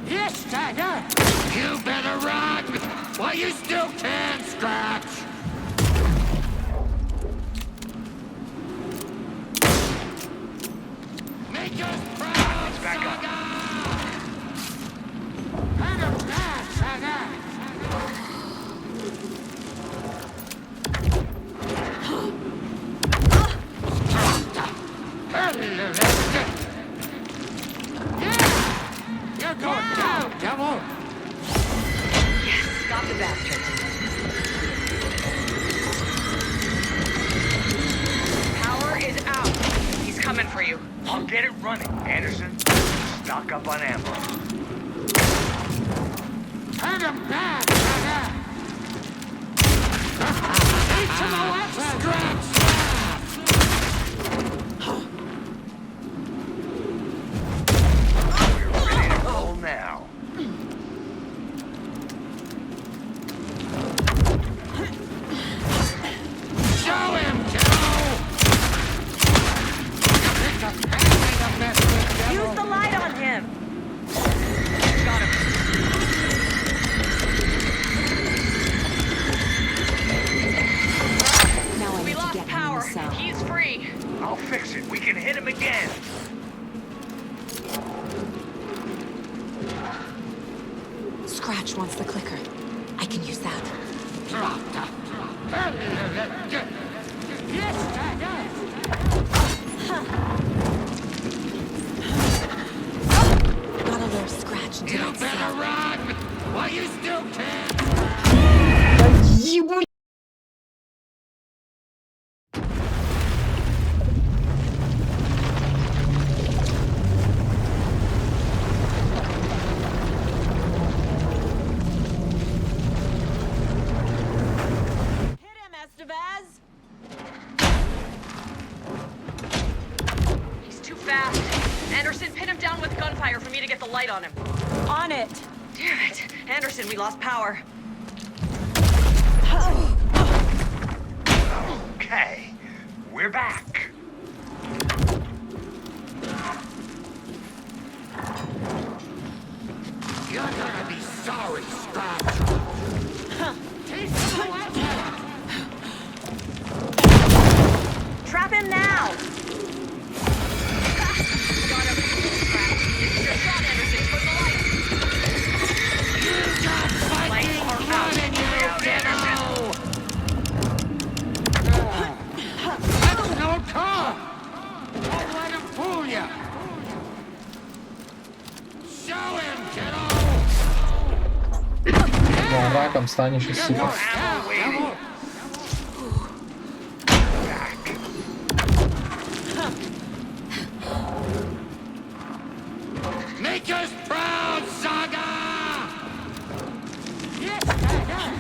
Yes, Tiger. You better run while you still can, Scratch. Make us proud, Saga. Hand him back, Saga. You're going down, devil! Yes, got the bastard. Power is out. He's coming for you. I'll get it running, Anderson. Stock up on ammo. Hand him back, Saga! Each of the left straps! Now. Show him, kiddo! Use the light on him. Got him. Now I We need to lost get him in power. the cell. He's free. I'll fix it. We can hit him again. Scratch wants the clicker. I can use that. Gotta lure Scratch into that cell. Run while you still can. He's too fast. Anderson, pin him down with gunfire for me to get the light on him. On it. Damn it. Anderson, we lost power. Okay, we're back. You're gonna be sorry, Scratch. Trap him now. Got him. Your shot, Anderson. Put the light. Lights are out. Anderson. That's no car! Don't let him fool you! Show him, kiddo! Да, раком станешь и сука. Make us proud, Saga! Yes, Saga!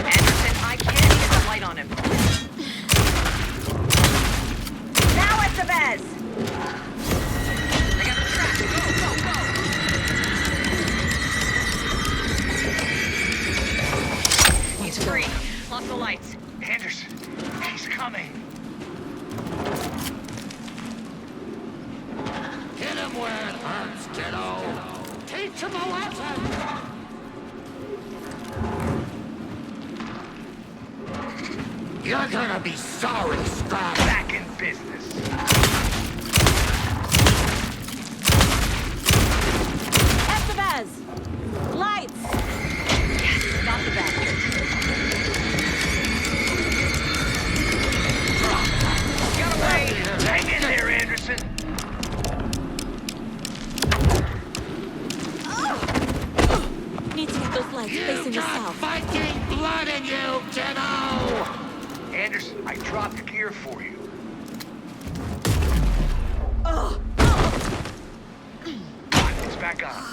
Anderson, I can't get the light on him. Now it's the best. where it hurts, kiddo. Teach him a lesson. You're gonna be sorry, Scrap. Back in business. Estevez! Lights! Yes, got the bastard. Got away! Hang in there, Anderson! Need to get those lights facing the south. Viking blood in you, kiddo! Anderson, I dropped gear for you. It's back on.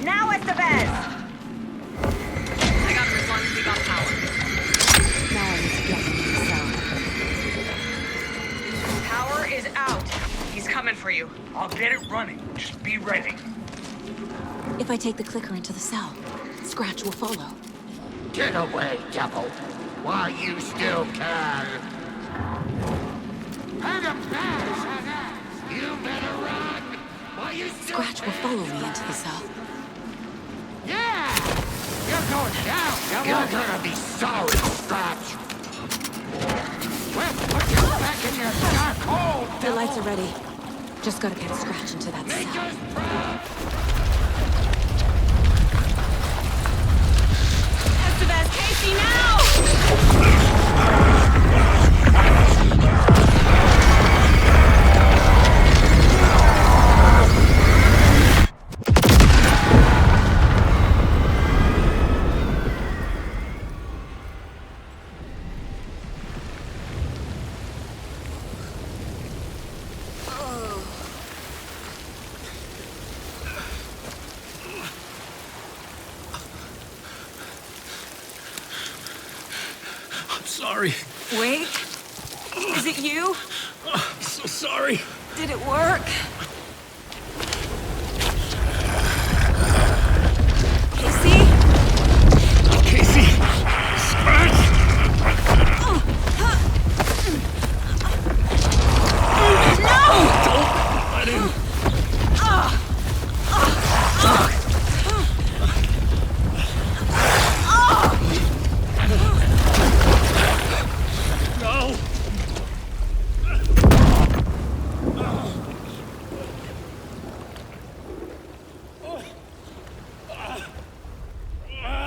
Now, Estevez! I got him as long as we got power. Now I need to get him to the south. Power is out. He's coming for you. I'll get it running. Just be ready. If I take the clicker into the cell, Scratch will follow. Get away, devil, while you still can. Hand him back! You better run while you still Scratch will follow me into the cell. Yeah! You're going down, devil! You're gonna be sorry, Scratch! Well, put you back in your dark hole, The devil! lights are ready. Just gotta get Scratch into that Make cell. us proud! Estevez, Casey, now! Sorry. Wait. Is it you? I'm so sorry. Did it work? Casey? Casey! Scratch! No! Don't let him. No!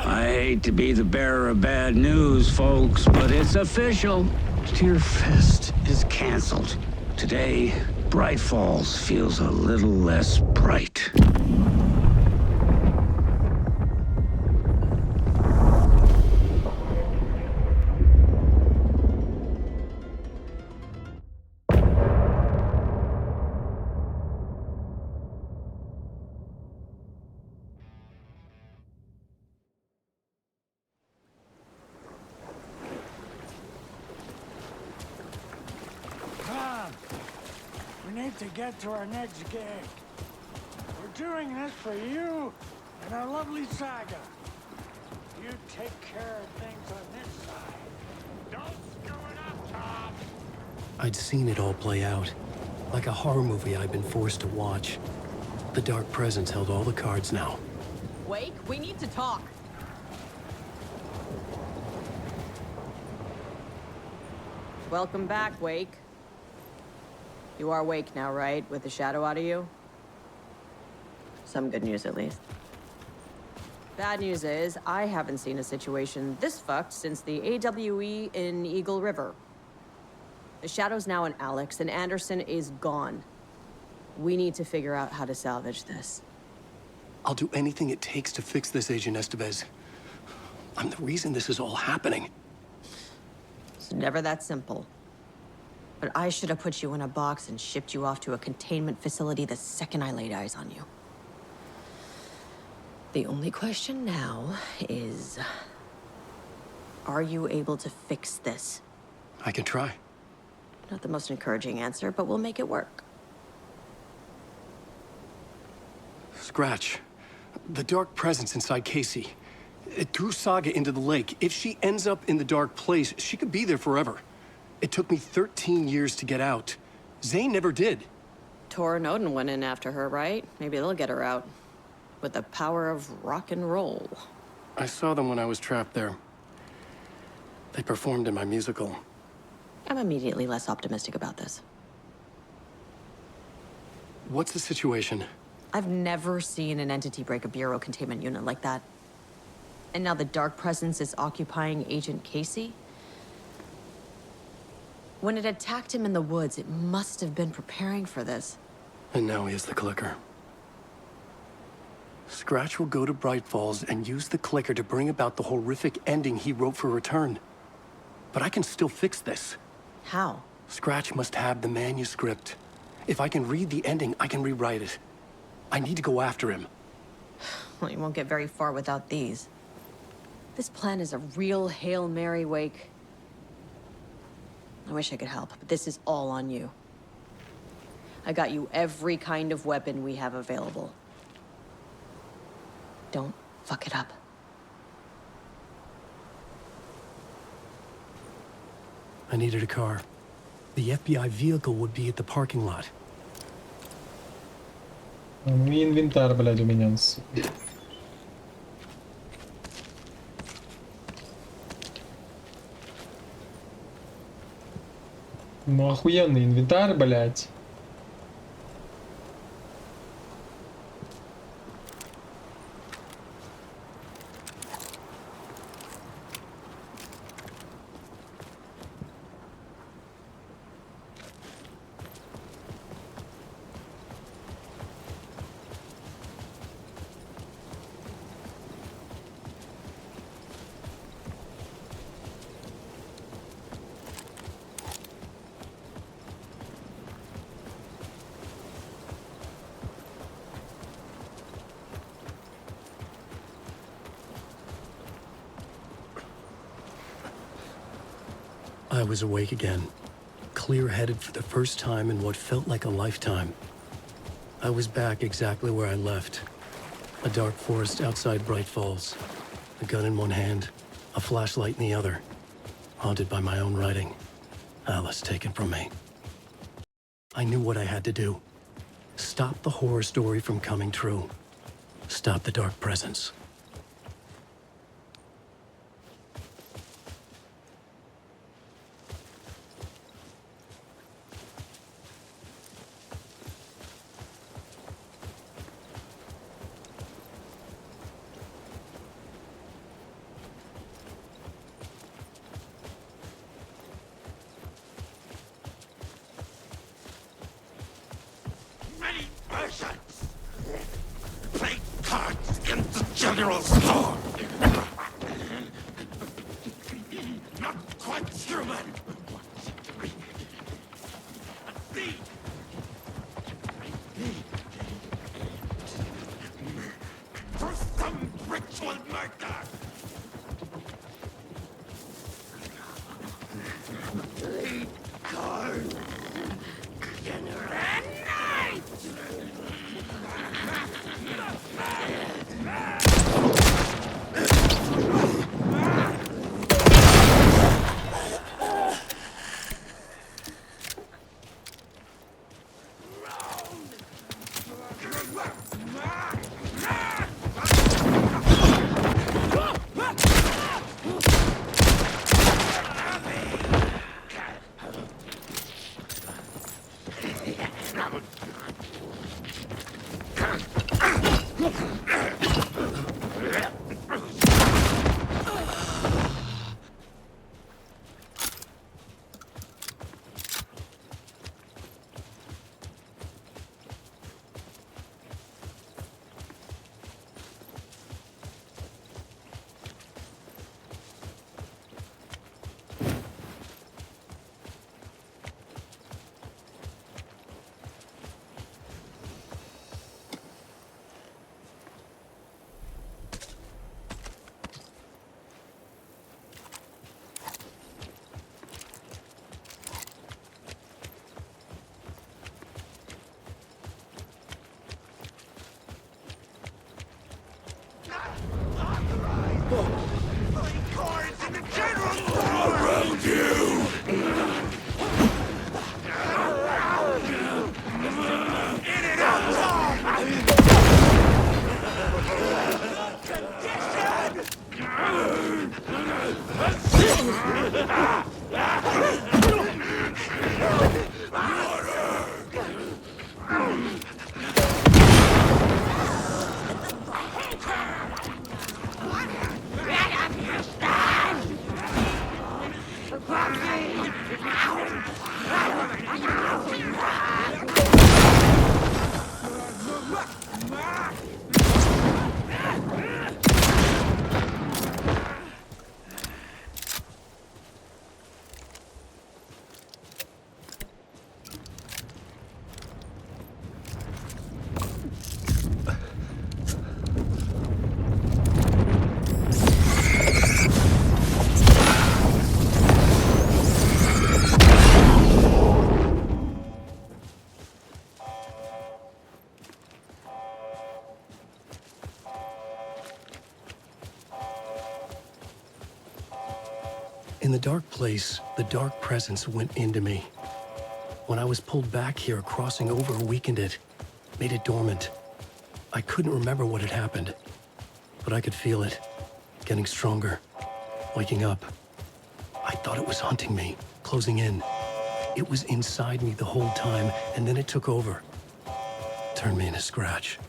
I hate to be the bearer of bad news, folks, but it's official. Tear Fest is canceled. Today, Brайт Фоллс feels a little less bright. Come. We need to get to our next gig. We're doing this for you and our lovely Saga. You take care of things on this side. Don't screw it up, Tom. I'd seen it all play out. Like a horror movie I'd been forced to watch. The Dark Presence held all the cards now. Wake, we need to talk. Welcome back, Wake. You are Wake now, right? With the shadow out of you? Some good news, at least. Bad news is, I haven't seen a situation this fucked since the AWE in Eagle River. The shadow's now in Alex, and Anderson is gone. We need to figure out how to salvage this. I'll do anything it takes to fix this, Agent Estevez. I'm the reason this is all happening. It's never that simple. But I should have put you in a box and shipped you off to a containment facility the second I laid eyes on you. The only question now is... are you able to fix this? I can try. Not the most encouraging answer, but we'll make it work. Scratch. The Dark Presence inside Casey. It threw Saga into the lake. If she ends up in the dark place, she could be there forever. It took me 13 years to get out. Zane never did. Tor and Odin went in after her, right? Maybe they'll get her out. With the power of rock and roll. I saw them when I was trapped there. They performed in my musical. I'm immediately less optimistic about this. What's the situation? I've never seen an entity break a bureau containment unit like that. And now the dark presence is occupying Agent Casey? When it attacked him in the woods, it must have been preparing for this. And now he has the clicker. Scratch will go to Bright Falls and use the clicker to bring about the horrific ending he wrote for Return. But I can still fix this. How? Scratch must have the manuscript. If I can read the ending, I can rewrite it. I need to go after him. Well, you won't get very far without these. This plan is a real Hail Mary, Wake. I wish I could help, but this is all on you. I got you every kind of weapon we have available. Don't fuck it up. I needed a car. The FBI vehicle would be at the parking lot. Инвентарь, блядь, у меня. Ну охуенный инвентарь, блядь. I was awake again, clear-headed for the first time in what felt like a lifetime. I was back exactly where I left. A dark forest outside Bright Falls. A gun in one hand, a flashlight in the other. Haunted by my own writing. Alice taken from me. I knew what I had to do. Stop the horror story from coming true. Stop the dark presence. Play cards in the general store. Not quite human. For some ritual murder. Play cards. General night. In the dark place, the dark presence went into me. When I was pulled back here, crossing over weakened it, made it dormant. I couldn't remember what had happened, but I could feel it, getting stronger, waking up. I thought it was hunting me, closing in. It was inside me the whole time, and then it took over. Turned me into scratch.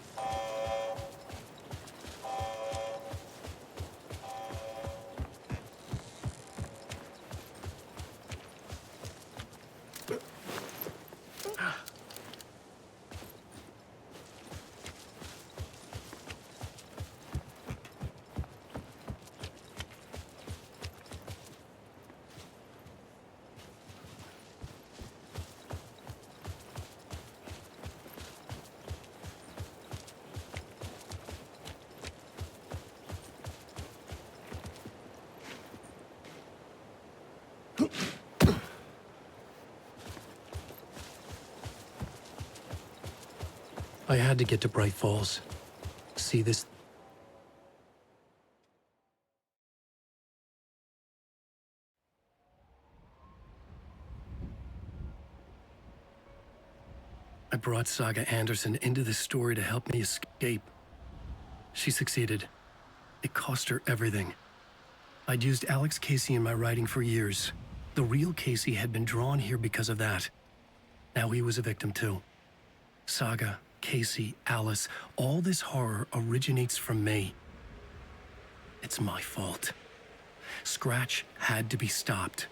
I had to get to Braight Falls. See this? I brought Saga Andерсон into this story to help me escape. She succeeded. It cost her everything. I'd used Alex Кейси in my writing for years. The real Кейси had been drawn here because of that. Now he was a victim too. Saga, Кейси, Alice, all this horror originates from me. It's my fault. Scratch had to be stopped.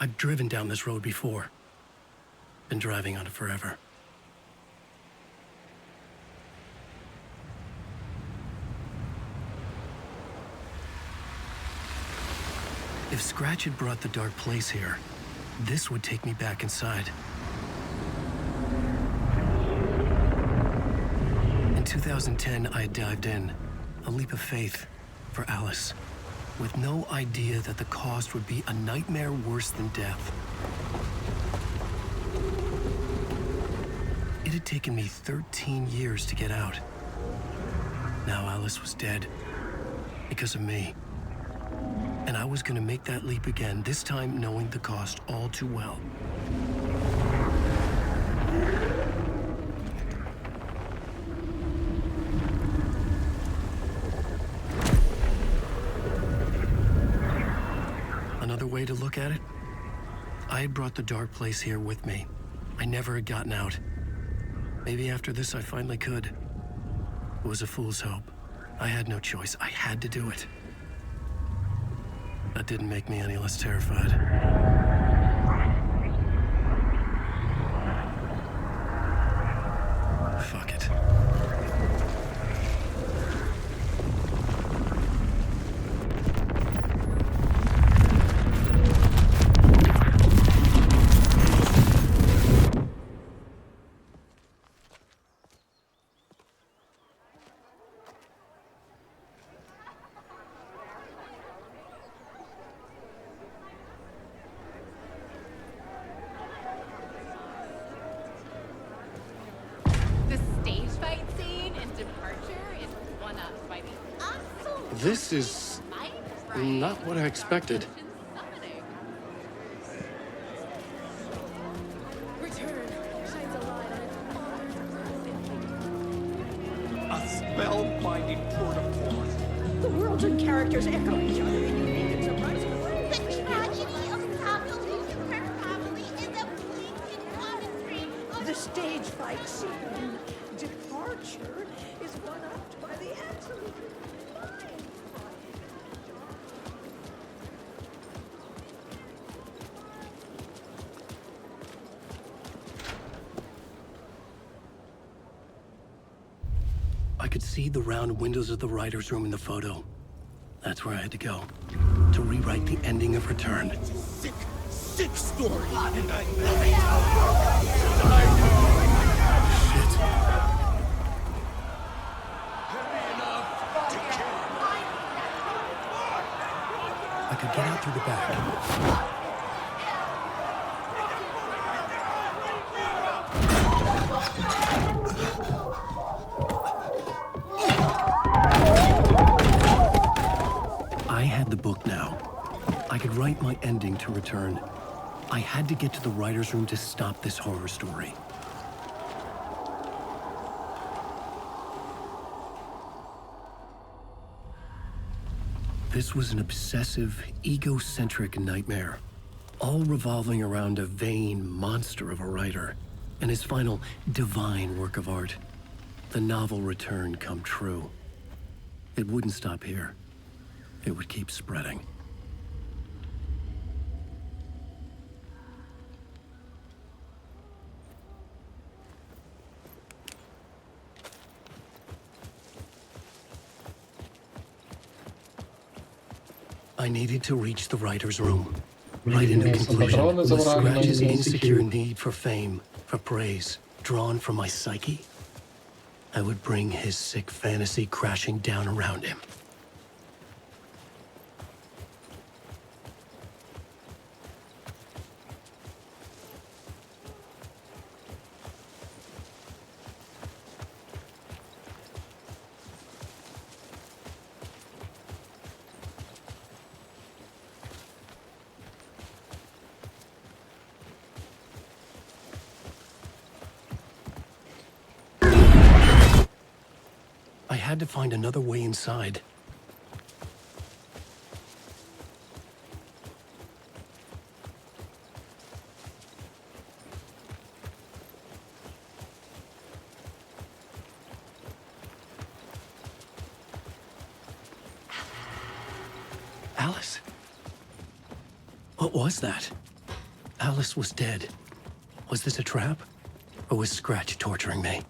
I've driven down this road before. Been driving on it forever. If Scratch had brought the dark place here, this would take me back inside. In 2010, I dived in, a leap of faith for Alice, with no idea that the cost would be a nightmare worse than death. It had taken me 13 years to get out. Now Alice was dead, because of me. And I was gonna make that leap again, this time knowing the cost all too well. Another way to look at it? I had brought the dark place here with me. I never had gotten out. Maybe after this I finally could. It was a fool's hope. I had no choice. I had to do it. That didn't make me any less terrified. Fuck it. This is not what I expected. A spellbinding tour de force. The worlds and characters echo each other in unique and surprising ways. The tragedy of family is a fleeting odyssey. The stage fight scene, departure, is one-upped by the absolute mind. I could see the round windows of the writer's room in the photo. That's where I had to go, to rewrite the ending of Return. Sick, sick story. And I Shit. I could get out through the back. I had the book now. I could write my ending to return. I had to get to the writer's room to stop this horror story. This was an obsessive, egocentric nightmare, all revolving around a vain monster of a writer and his final divine work of art, the novel return come true. It wouldn't stop here. It would keep spreading. I needed to reach the writer's room. Write a new conclusion with Scratch's insecure need for fame, for praise, drawn from my psyche. I would bring his sick fantasy crashing down around him. I had to find another way inside. Alice? What was that? Alice was dead. Was this a trap? Or was Scratch torturing me?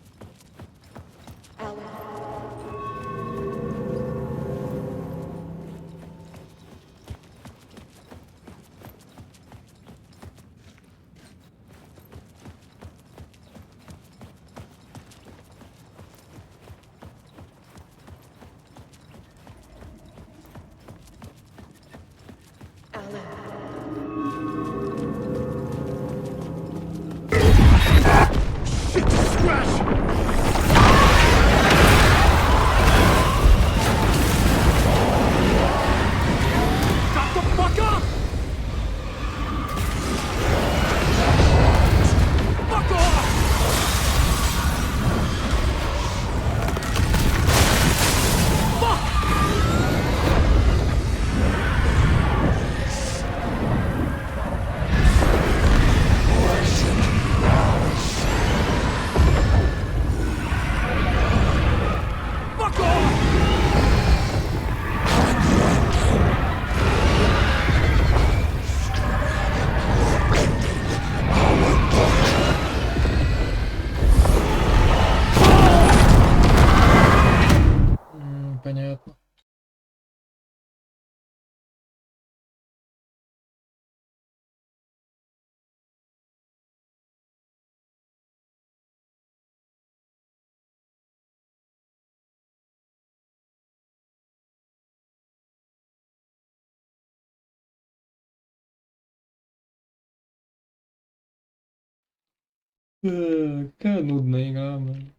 Понятно. Какая нудная игра, блин.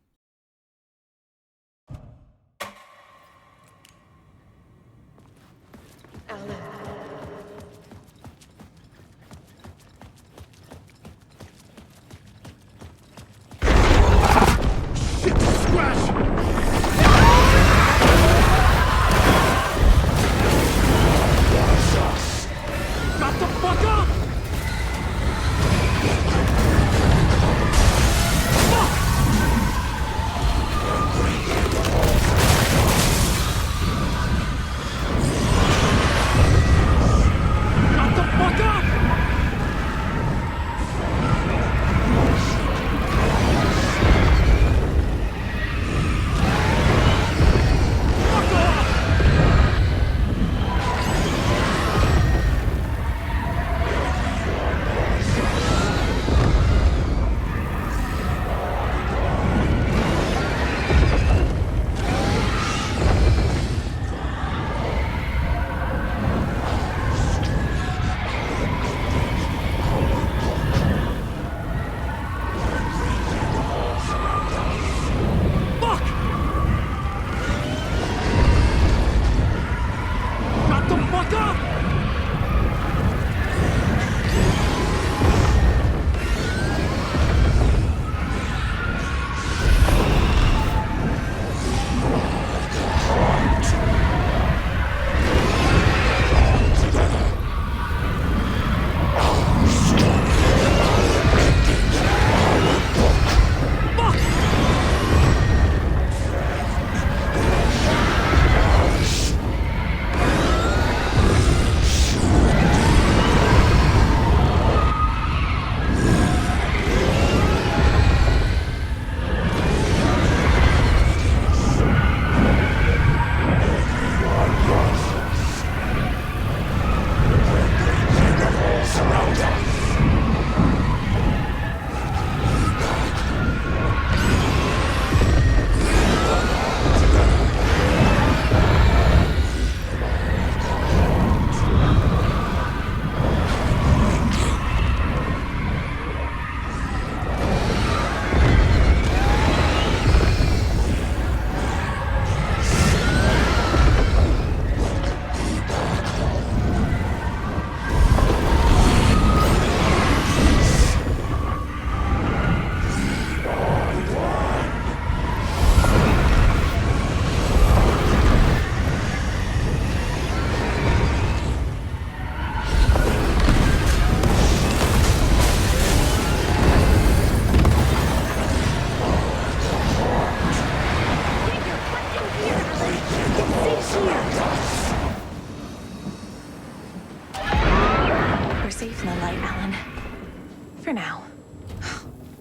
for now.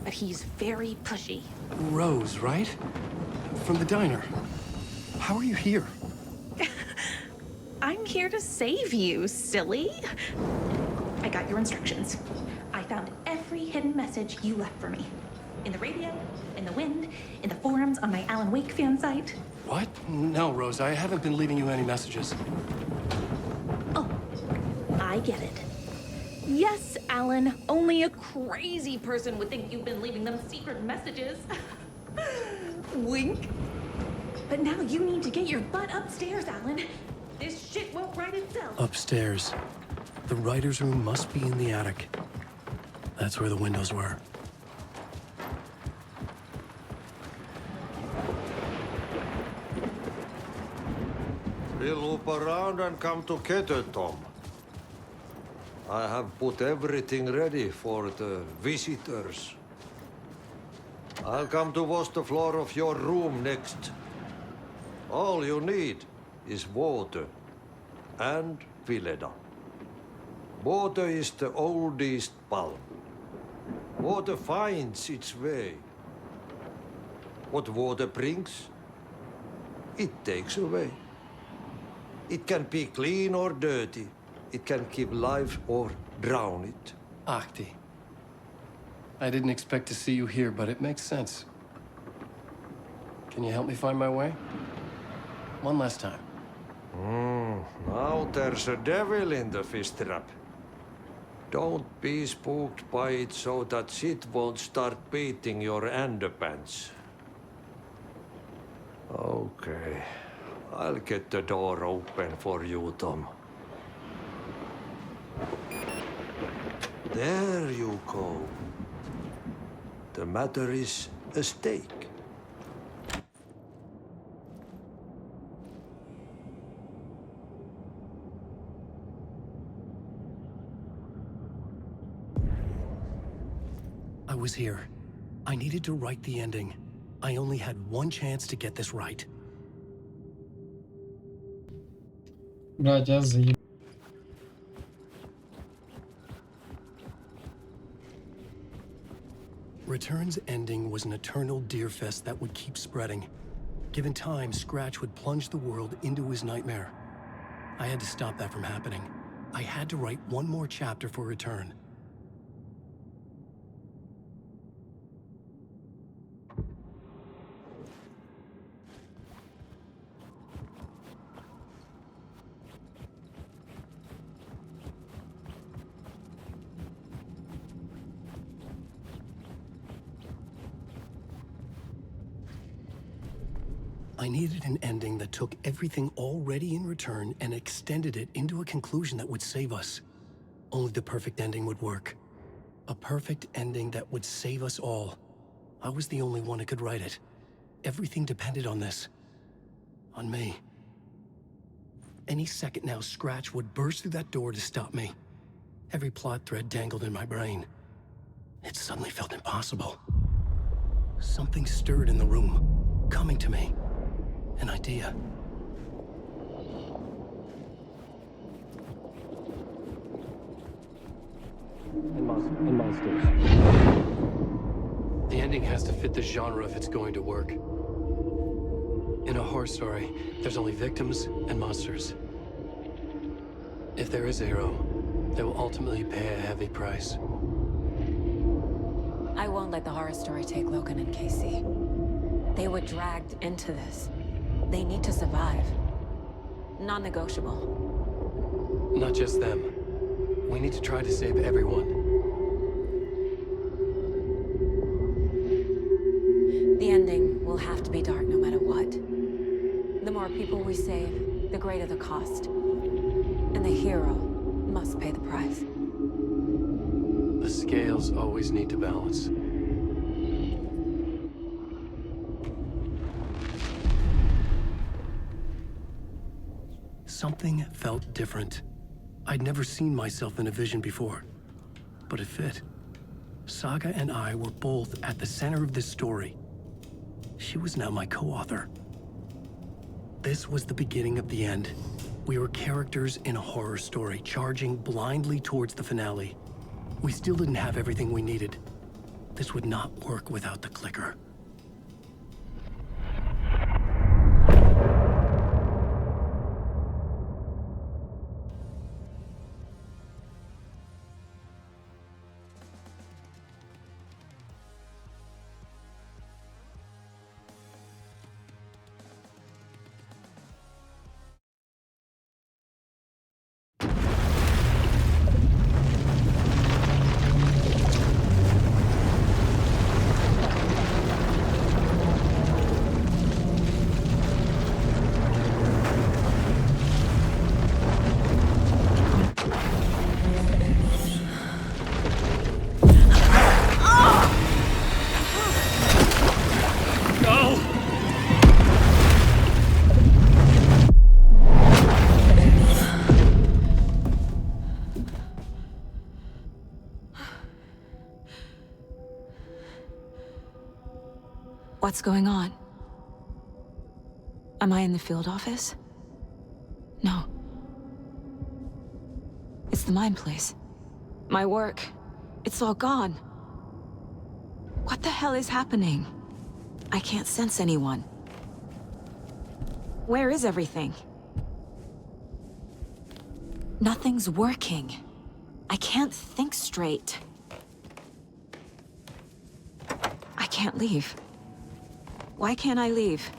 But he's very pushy. Rose, right? From the diner. How are you here? I'm here to save you, silly. I got your instructions. I found every hidden message you left for me. In the radio, in the wind, in the forums on my Alan Wake fan site. What? No, Rose, I haven't been leaving you any messages. Oh, I get it. Yes, Alan, only a crazy person would think you've been leaving them secret messages. Wink. But now you need to get your butt upstairs, Alan. This shit won't write itself. Upstairs. The writer's room must be in the attic. That's where the windows were. We'll loop around and come together, Tom. I have put everything ready for the visitors. I'll come to wash the floor of your room next. All you need is water and Vileda. Water is the oldest bulb. Water finds its way. What water brings, it takes away. It can be clean or dirty. It can keep life or drown it. Ahti. I didn't expect to see you here, but it makes sense. Can you help me find my way? One last time. Now there's a devil in the fish trap. Don't be spooked by it so that shit won't start beating your underpants. Okay. I'll get the door open for you, Tom. There you go. The matter is a stake. I was here. I needed to write the ending. I only had one chance to get this right. Блядь, я заеб... Return's ending was an eternal deerfest that would keep spreading. Given time, Scratch would plunge the world into his nightmare. I had to stop that from happening. I had to write one more chapter for Return. I needed an ending that took everything already in Return and extended it into a conclusion that would save us. Only the perfect ending would work. A perfect ending that would save us all. I was the only one who could write it. Everything depended on this. On me. Any second now, Scratch would burst through that door to stop me. Every plot thread dangled in my brain. It suddenly felt impossible. Something stirred in the room, coming to me. An idea. And monsters. The ending has to fit the genre if it's going to work. In a horror story, there's only victims and monsters. If there is a hero, they will ultimately pay a heavy price. I won't let the horror story take Logan and Casey. They were dragged into this. They need to survive. Non-negotiable. Not just them. We need to try to save everyone. The ending will have to be dark no matter what. The more people we save, the greater the cost. And the hero must pay the price. The scales always need to balance. Something felt different. I'd never seen myself in a vision before, but it fit. Saga and I were both at the center of this story. She was now my co-author. This was the beginning of the end. We were characters in a horror story, charging blindly towards the finale. We still didn't have everything we needed. This would not work without the clicker. What's going on? Am I in the field office? No. It's the mine place. My work. It's all gone. What the hell is happening? I can't sense anyone. Where is everything? Nothing's working. I can't think straight. I can't leave. Why can't I leave?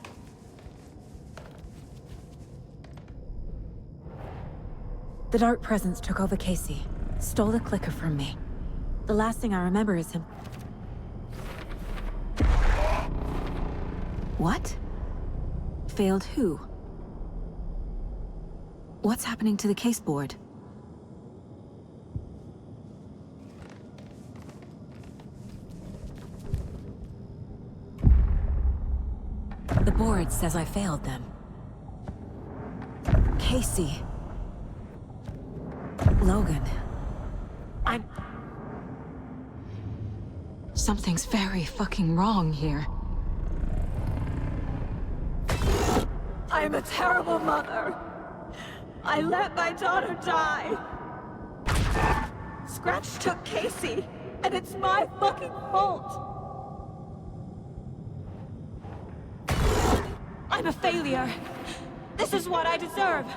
The Dark Presence took over Casey, stole the clicker from me. The last thing I remember is him... What? Failed who? What's happening to the case board? The board says I failed them. Casey. Logan. Something's very fucking wrong here. I'm a terrible mother. I let my daughter die. Scratch took Casey, and it's my fucking fault. I'm a failure. This is what I deserve.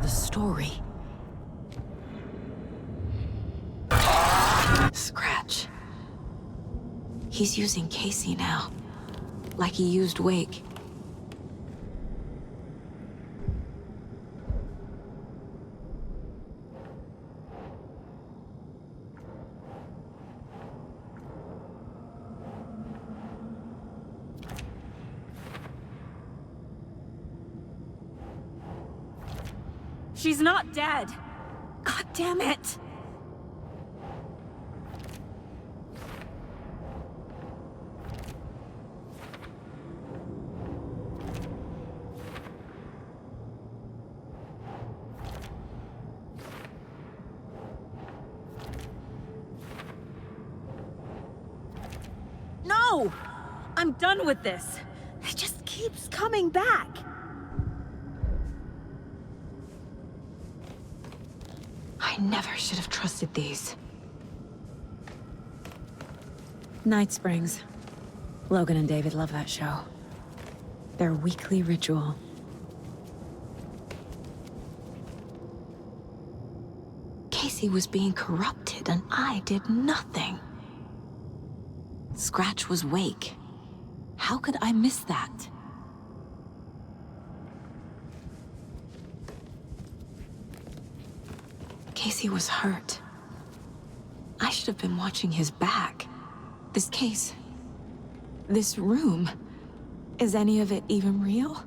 The story. Scratch. He's using Casey now. Like he used Wake. She's not dead. God damn it. No! I'm done with this. It just keeps coming back. I never should have trusted these. Night Springs. Logan and David love that show. Their weekly ritual. Casey was being corrupted and I did nothing. Scratch was Wake. How could I miss that? Casey was hurt. I should have been watching his back. This case, this room, is any of it even real?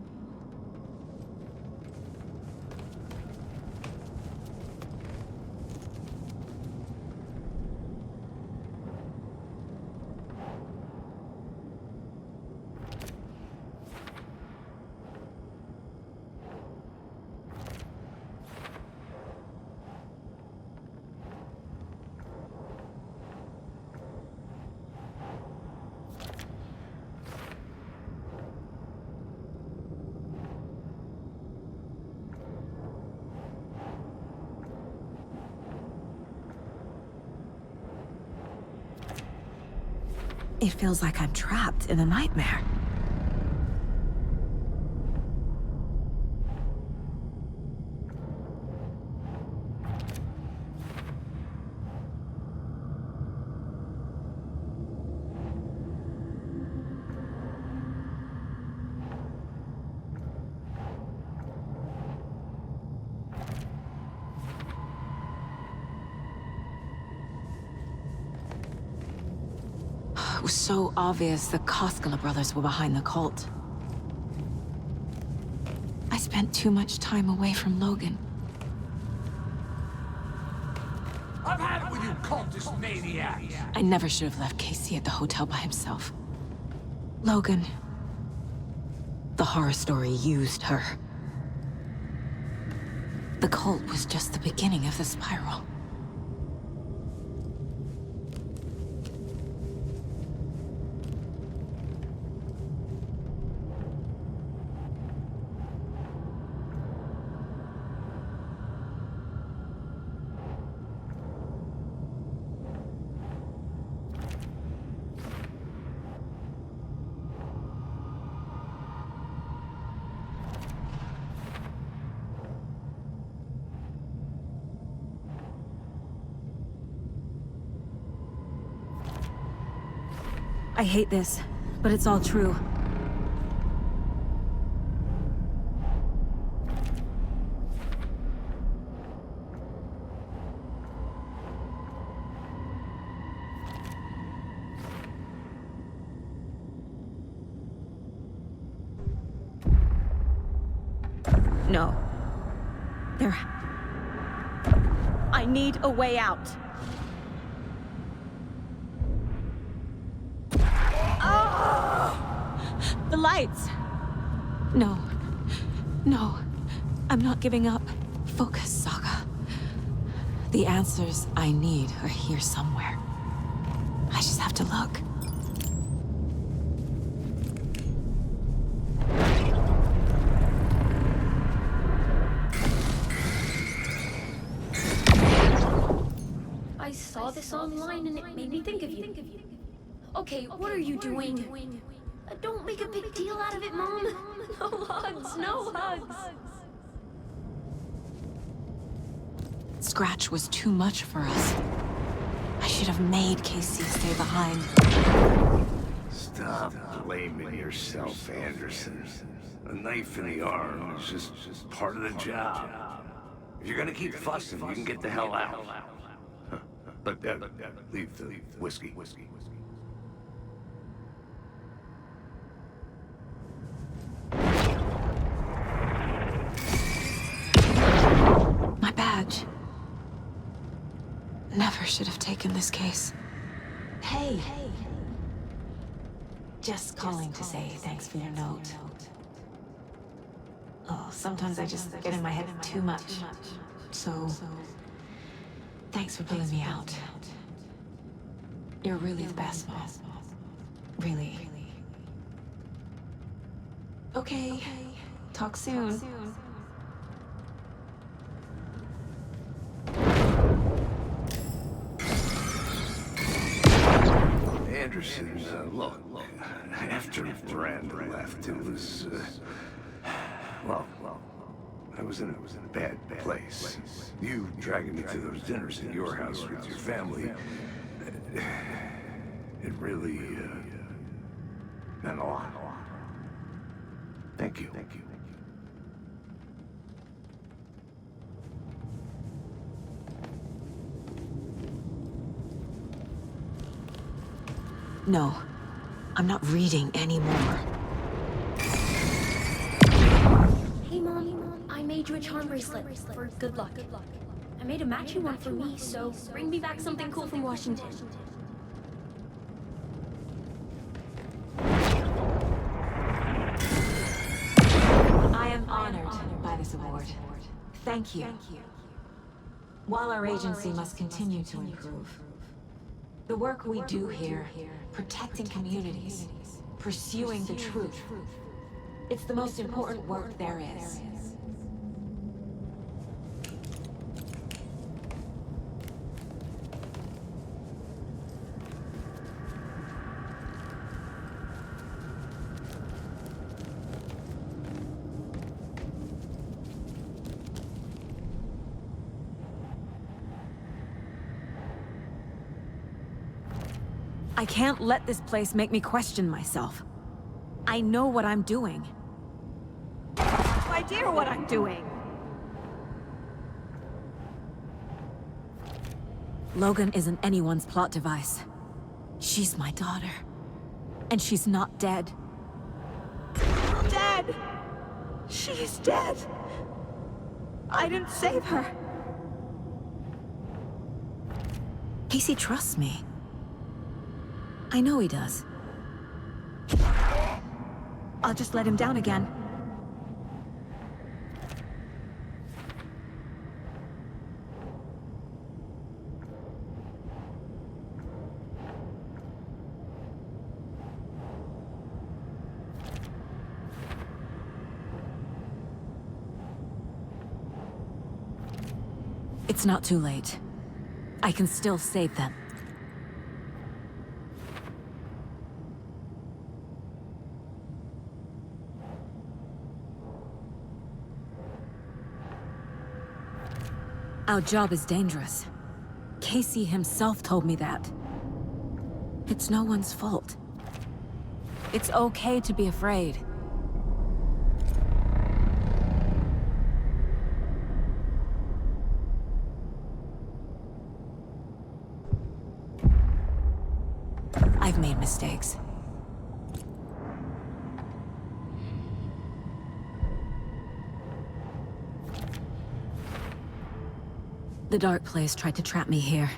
It feels like I'm trapped in a nightmare. It was so obvious the Koskela brothers were behind the cult. I spent too much time away from Logan. I've had it with you cultist maniacs! I never should have left Casey at the hotel by himself. Logan. The horror story used her. The cult was just the beginning of the spiral. I hate this, but it's all true. No. I need a way out. The lights! No. No. I'm not giving up. Focus, Saga. The answers I need are here somewhere. I just have to look. I saw this online and it made me think of you. Okay, what are you doing? Don't make a big deal out of it, Mom. No hugs, no hugs. Scratch was too much for us. I should have made Casey stay behind. Stop blaming yourself, Anderson. A knife in the arm is just part of the job. If you're gonna keep fussing, you can get the hell out. But leave the whiskey. My badge. Never should have taken this case. Hey. Just calling to say thanks for your note. Oh, sometimes I just get in my head too much. So, thanks for pulling me out. You're really the best, Mom. Really. Okay. Talk soon. Anderson, look, after Miranda left, it was, well, I was in a bad place. You dragging me to those dinners at your house with your family, it really, meant a lot. Thank you. No, I'm not reading anymore. Hey, Mom, I made you a charm bracelet for good luck. I made a matching one for me, so bring me back something cool from Washington. I am honored by this award. Thank you. While our agency must continue to improve, the work we do here, protecting communities, pursuing the truth, it's the most important work there is. I can't let this place make me question myself. I know what I'm doing. I have no idea what I'm doing! Logan isn't anyone's plot device. She's my daughter. And she's not dead. Dead! She is dead! I didn't save her. Casey trusts me. I know he does. I'll just let him down again. It's not too late. I can still save them. Our job is dangerous. Casey himself told me that. It's no one's fault. It's okay to be afraid. I've made mistakes. The dark place tried to trap me here.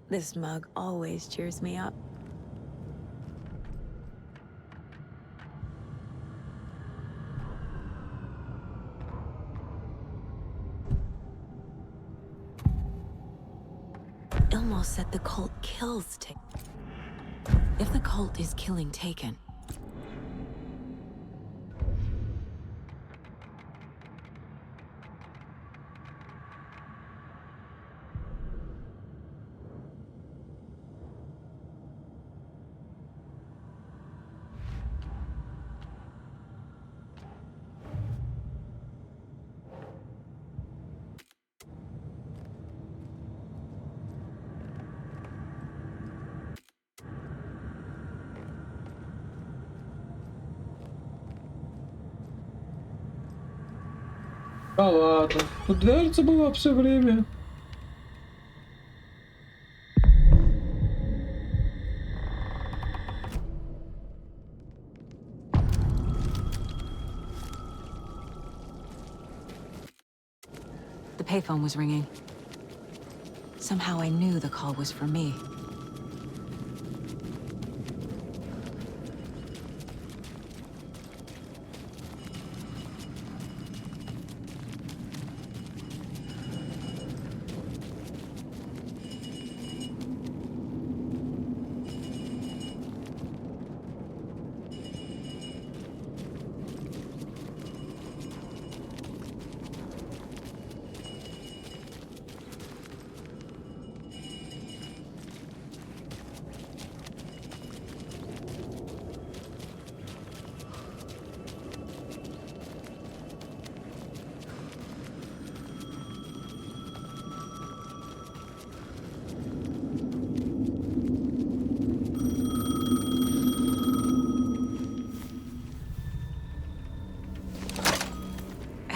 This mug always cheers me up. Ilmo said the cult kills Taken. If the cult is killing Taken, Да ладно, тут дверца была все время. the payphone was ringing. Somehow I knew the call was for me.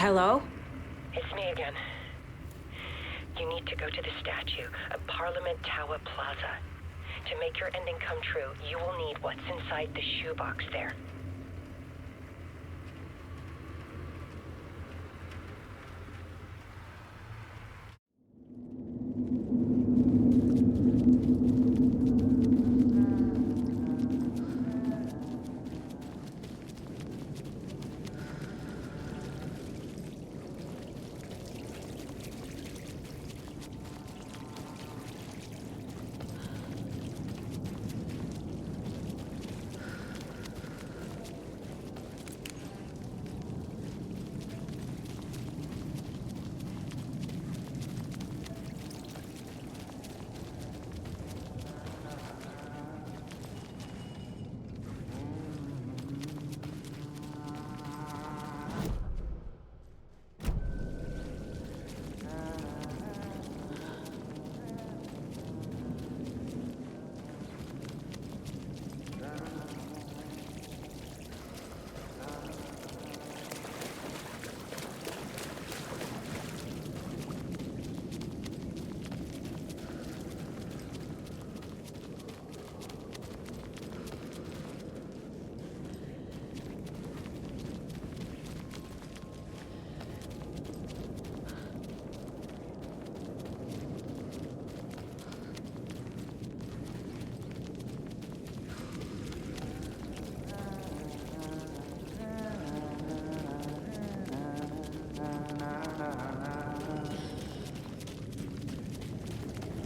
Hello? It's me again. You need to go to the statue of Parliament Tower Plaza. To make your ending come true, you will need what's inside the shoebox there.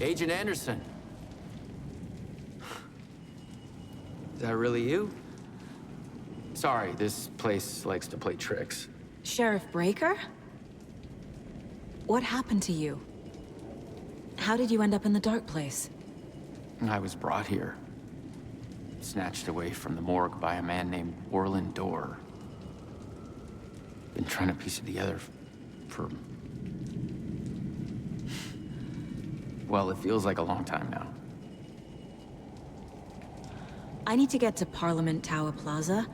Agent Anderson. Is that really you? Sorry, this place likes to play tricks. Sheriff Breaker? What happened to you? How did you end up in the dark place? I was brought here. Snatched away from the morgue by a man named Orland Dorr. Been trying to piece it together for... well, it feels like a long time now. I need to get to Parliament Tower Plaza.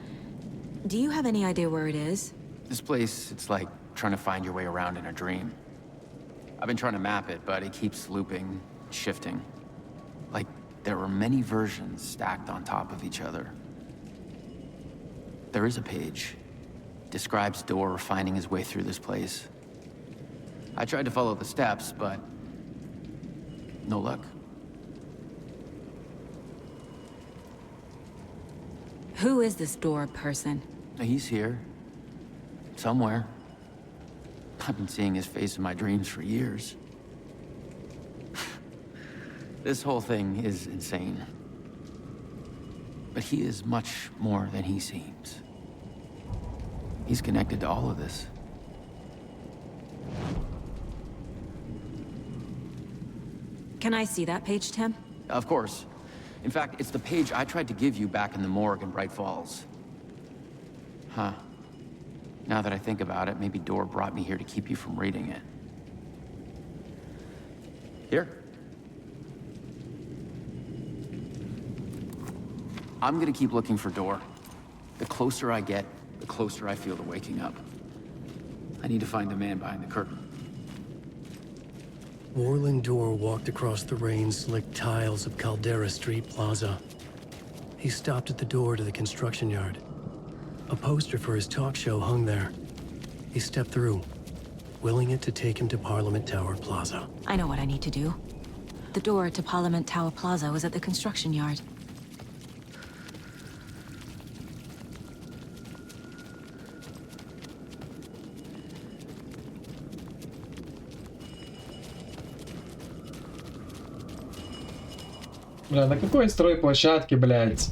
Do you have any idea where it is? This place, it's like trying to find your way around in a dream. I've been trying to map it, but it keeps looping, shifting. Like there were many versions stacked on top of each other. There is a page. Describes Dorr finding his way through this place. I tried to follow the steps, but no luck. Who is this Dorr person? He's here. Somewhere. I've been seeing his face in my dreams for years. This whole thing is insane. But he is much more than he seems. He's connected to all of this. Can I see that page, Tim? Of course. In fact, it's the page I tried to give you back in the morgue in Brite Falls. Huh. Now that I think about it, maybe Dorr brought me here to keep you from reading it. Here. I'm gonna keep looking for Dorr. The closer I get, the closer I feel to waking up. I need to find the man behind the curtain. Orland Dorr walked across the rain-slicked tiles of Caldera Street Plaza. He stopped at the door to the construction yard. A poster for his talk show hung there. He stepped through, willing it to take him to Parliament Tower Plaza. I know what I need to do. The door to Parliament Tower Plaza was at the construction yard. Бля, на какой стройплощадке, блядь?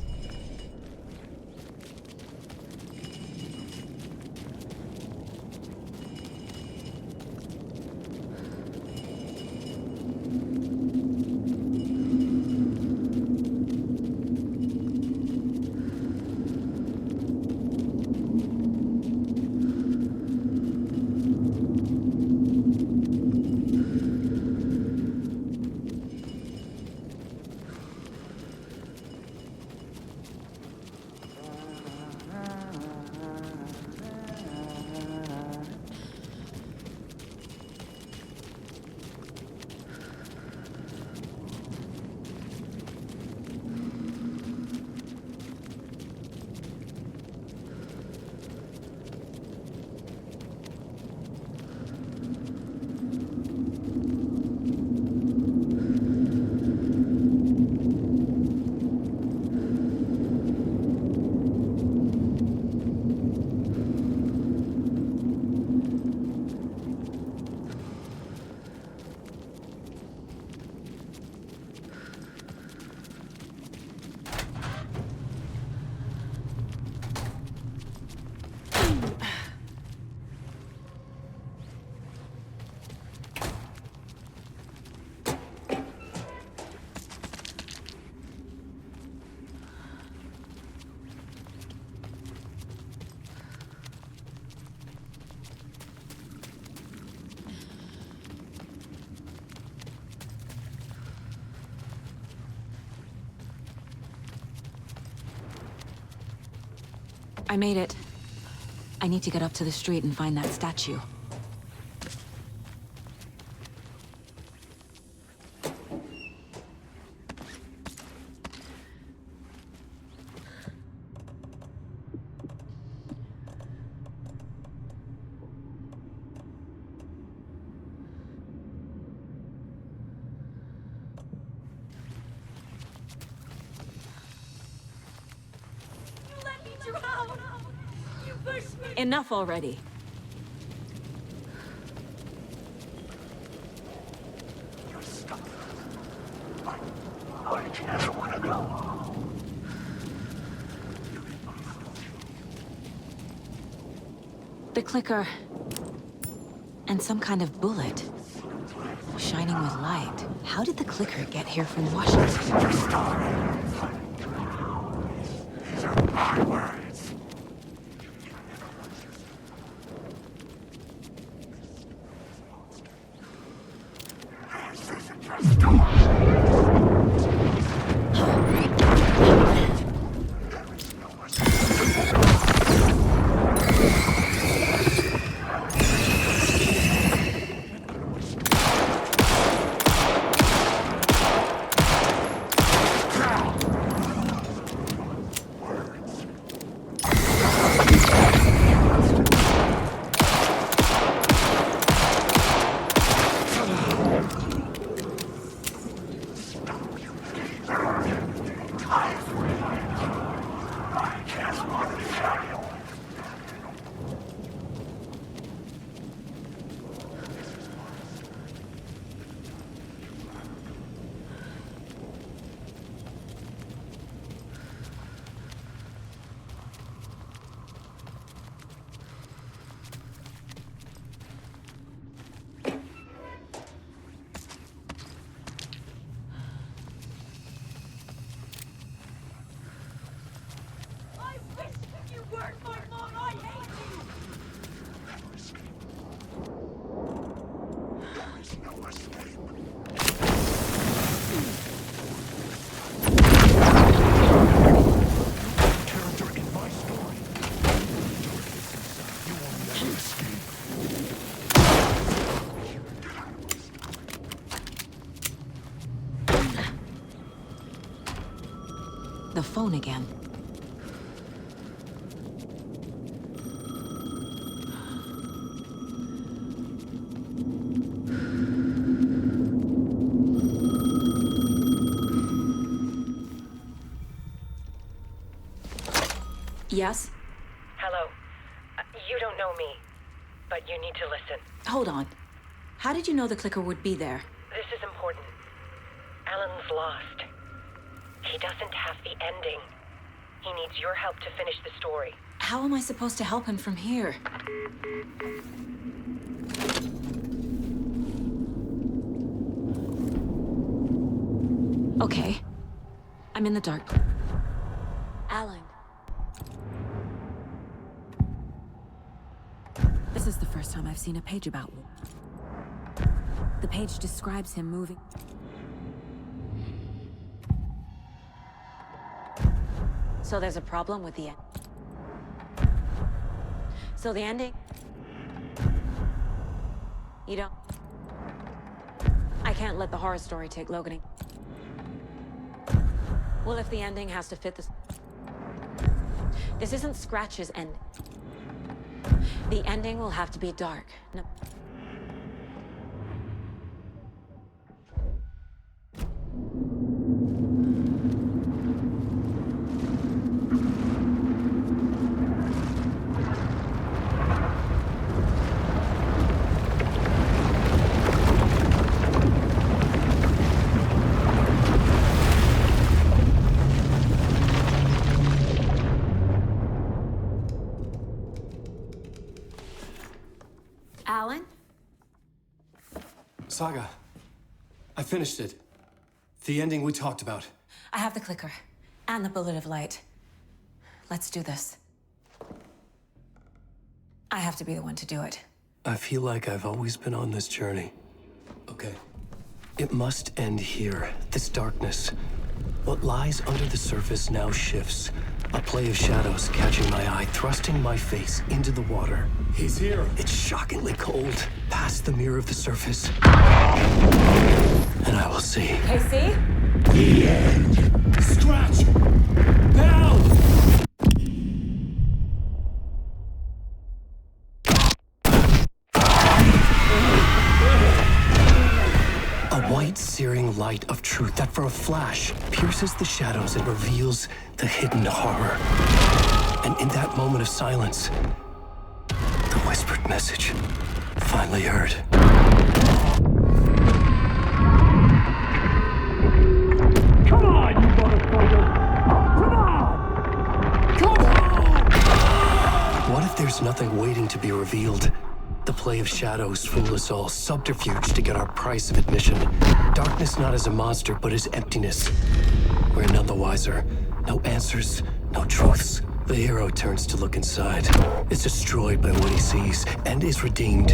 I made it. I need to get up to the street and find that statue. Enough already. You're stuck. I just want to go. The clicker. And some kind of bullet. Shining with light. How did the clicker get here from Washington? These are my words. This isn't your story. The phone again. Yes? Hello. You don't know me, but you need to listen. Hold on. How did you know the clicker would be there? This is important. Alan's lost. He doesn't have the ending. He needs your help to finish the story. How am I supposed to help him from here? Okay. I'm in the dark. Alan. This is the first time I've seen a page about him. The page describes him moving. So there's a problem with the end. So the ending? You don't... I can't let the horror story take Logan. Well, if the ending has to fit this... This isn't Scratch's end. The ending will have to be dark. No. Alan? Saga, I finished it. The ending we talked about. I have the clicker and the bullet of light. Let's do this. I have to be the one to do it. I feel like I've always been on this journey. Okay. It must end here, this darkness. What lies under the surface now shifts. A play of shadows catching my eye, thrusting my face into the water. He's here. It's shockingly cold, past the mirror of the surface. And I will see. Casey? The end. Scratch! Now! A white, searing light of truth that for a flash pierces the shadows and reveals the hidden horror. And in that moment of silence, the whispered message finally heard. there's nothing waiting to be revealed. The play of shadows fool us all, subterfuge to get our price of admission. Darkness not as a monster, but as emptiness. We're none the wiser. No answers, no truths. The hero turns to look inside. Is destroyed by what he sees, and is redeemed.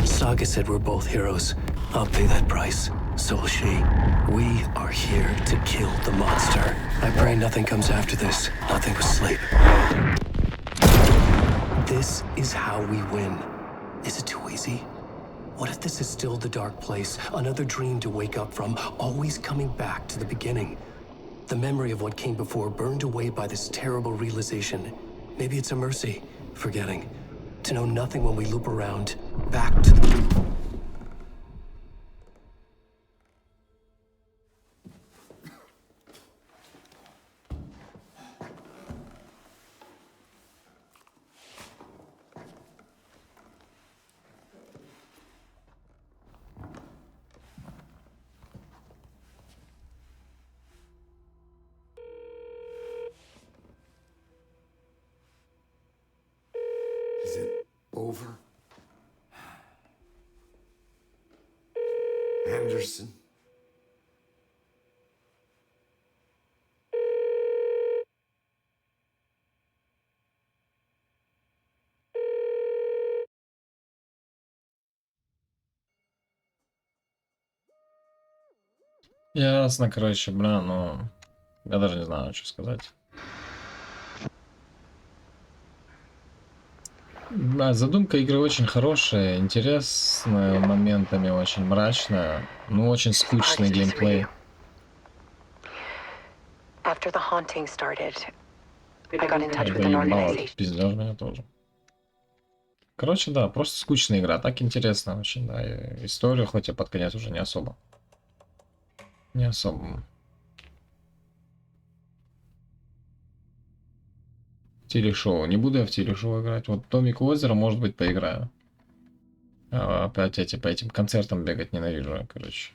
Saga said we're both heroes. I'll pay that price. So will she. We are here to kill the monster. I pray nothing comes after this. Nothing but sleep. This is how we win. Is it too easy? What if this is still the dark place? Another dream to wake up from, always coming back to the beginning. The memory of what came before burned away by this terrible realization. Maybe it's a mercy, forgetting. To know nothing when we loop around, back to the... Is it over? Anderson? Ясно, короче, бля, ну... Я даже не знаю, что сказать. Да, задумка игры очень хорошая, интересная, моментами очень мрачная, но очень скучный геймплей. After the haunting started, I got in touch with an organization. Пиздёж меня тоже. Короче, да, просто скучная игра, так интересно очень, да. И история, хоть и под конец уже не особо. Не особо. Телешоу. Не буду я в телешоу играть. Вот Домик у озера, может быть, поиграю. А опять по этим концертам бегать ненавижу, короче.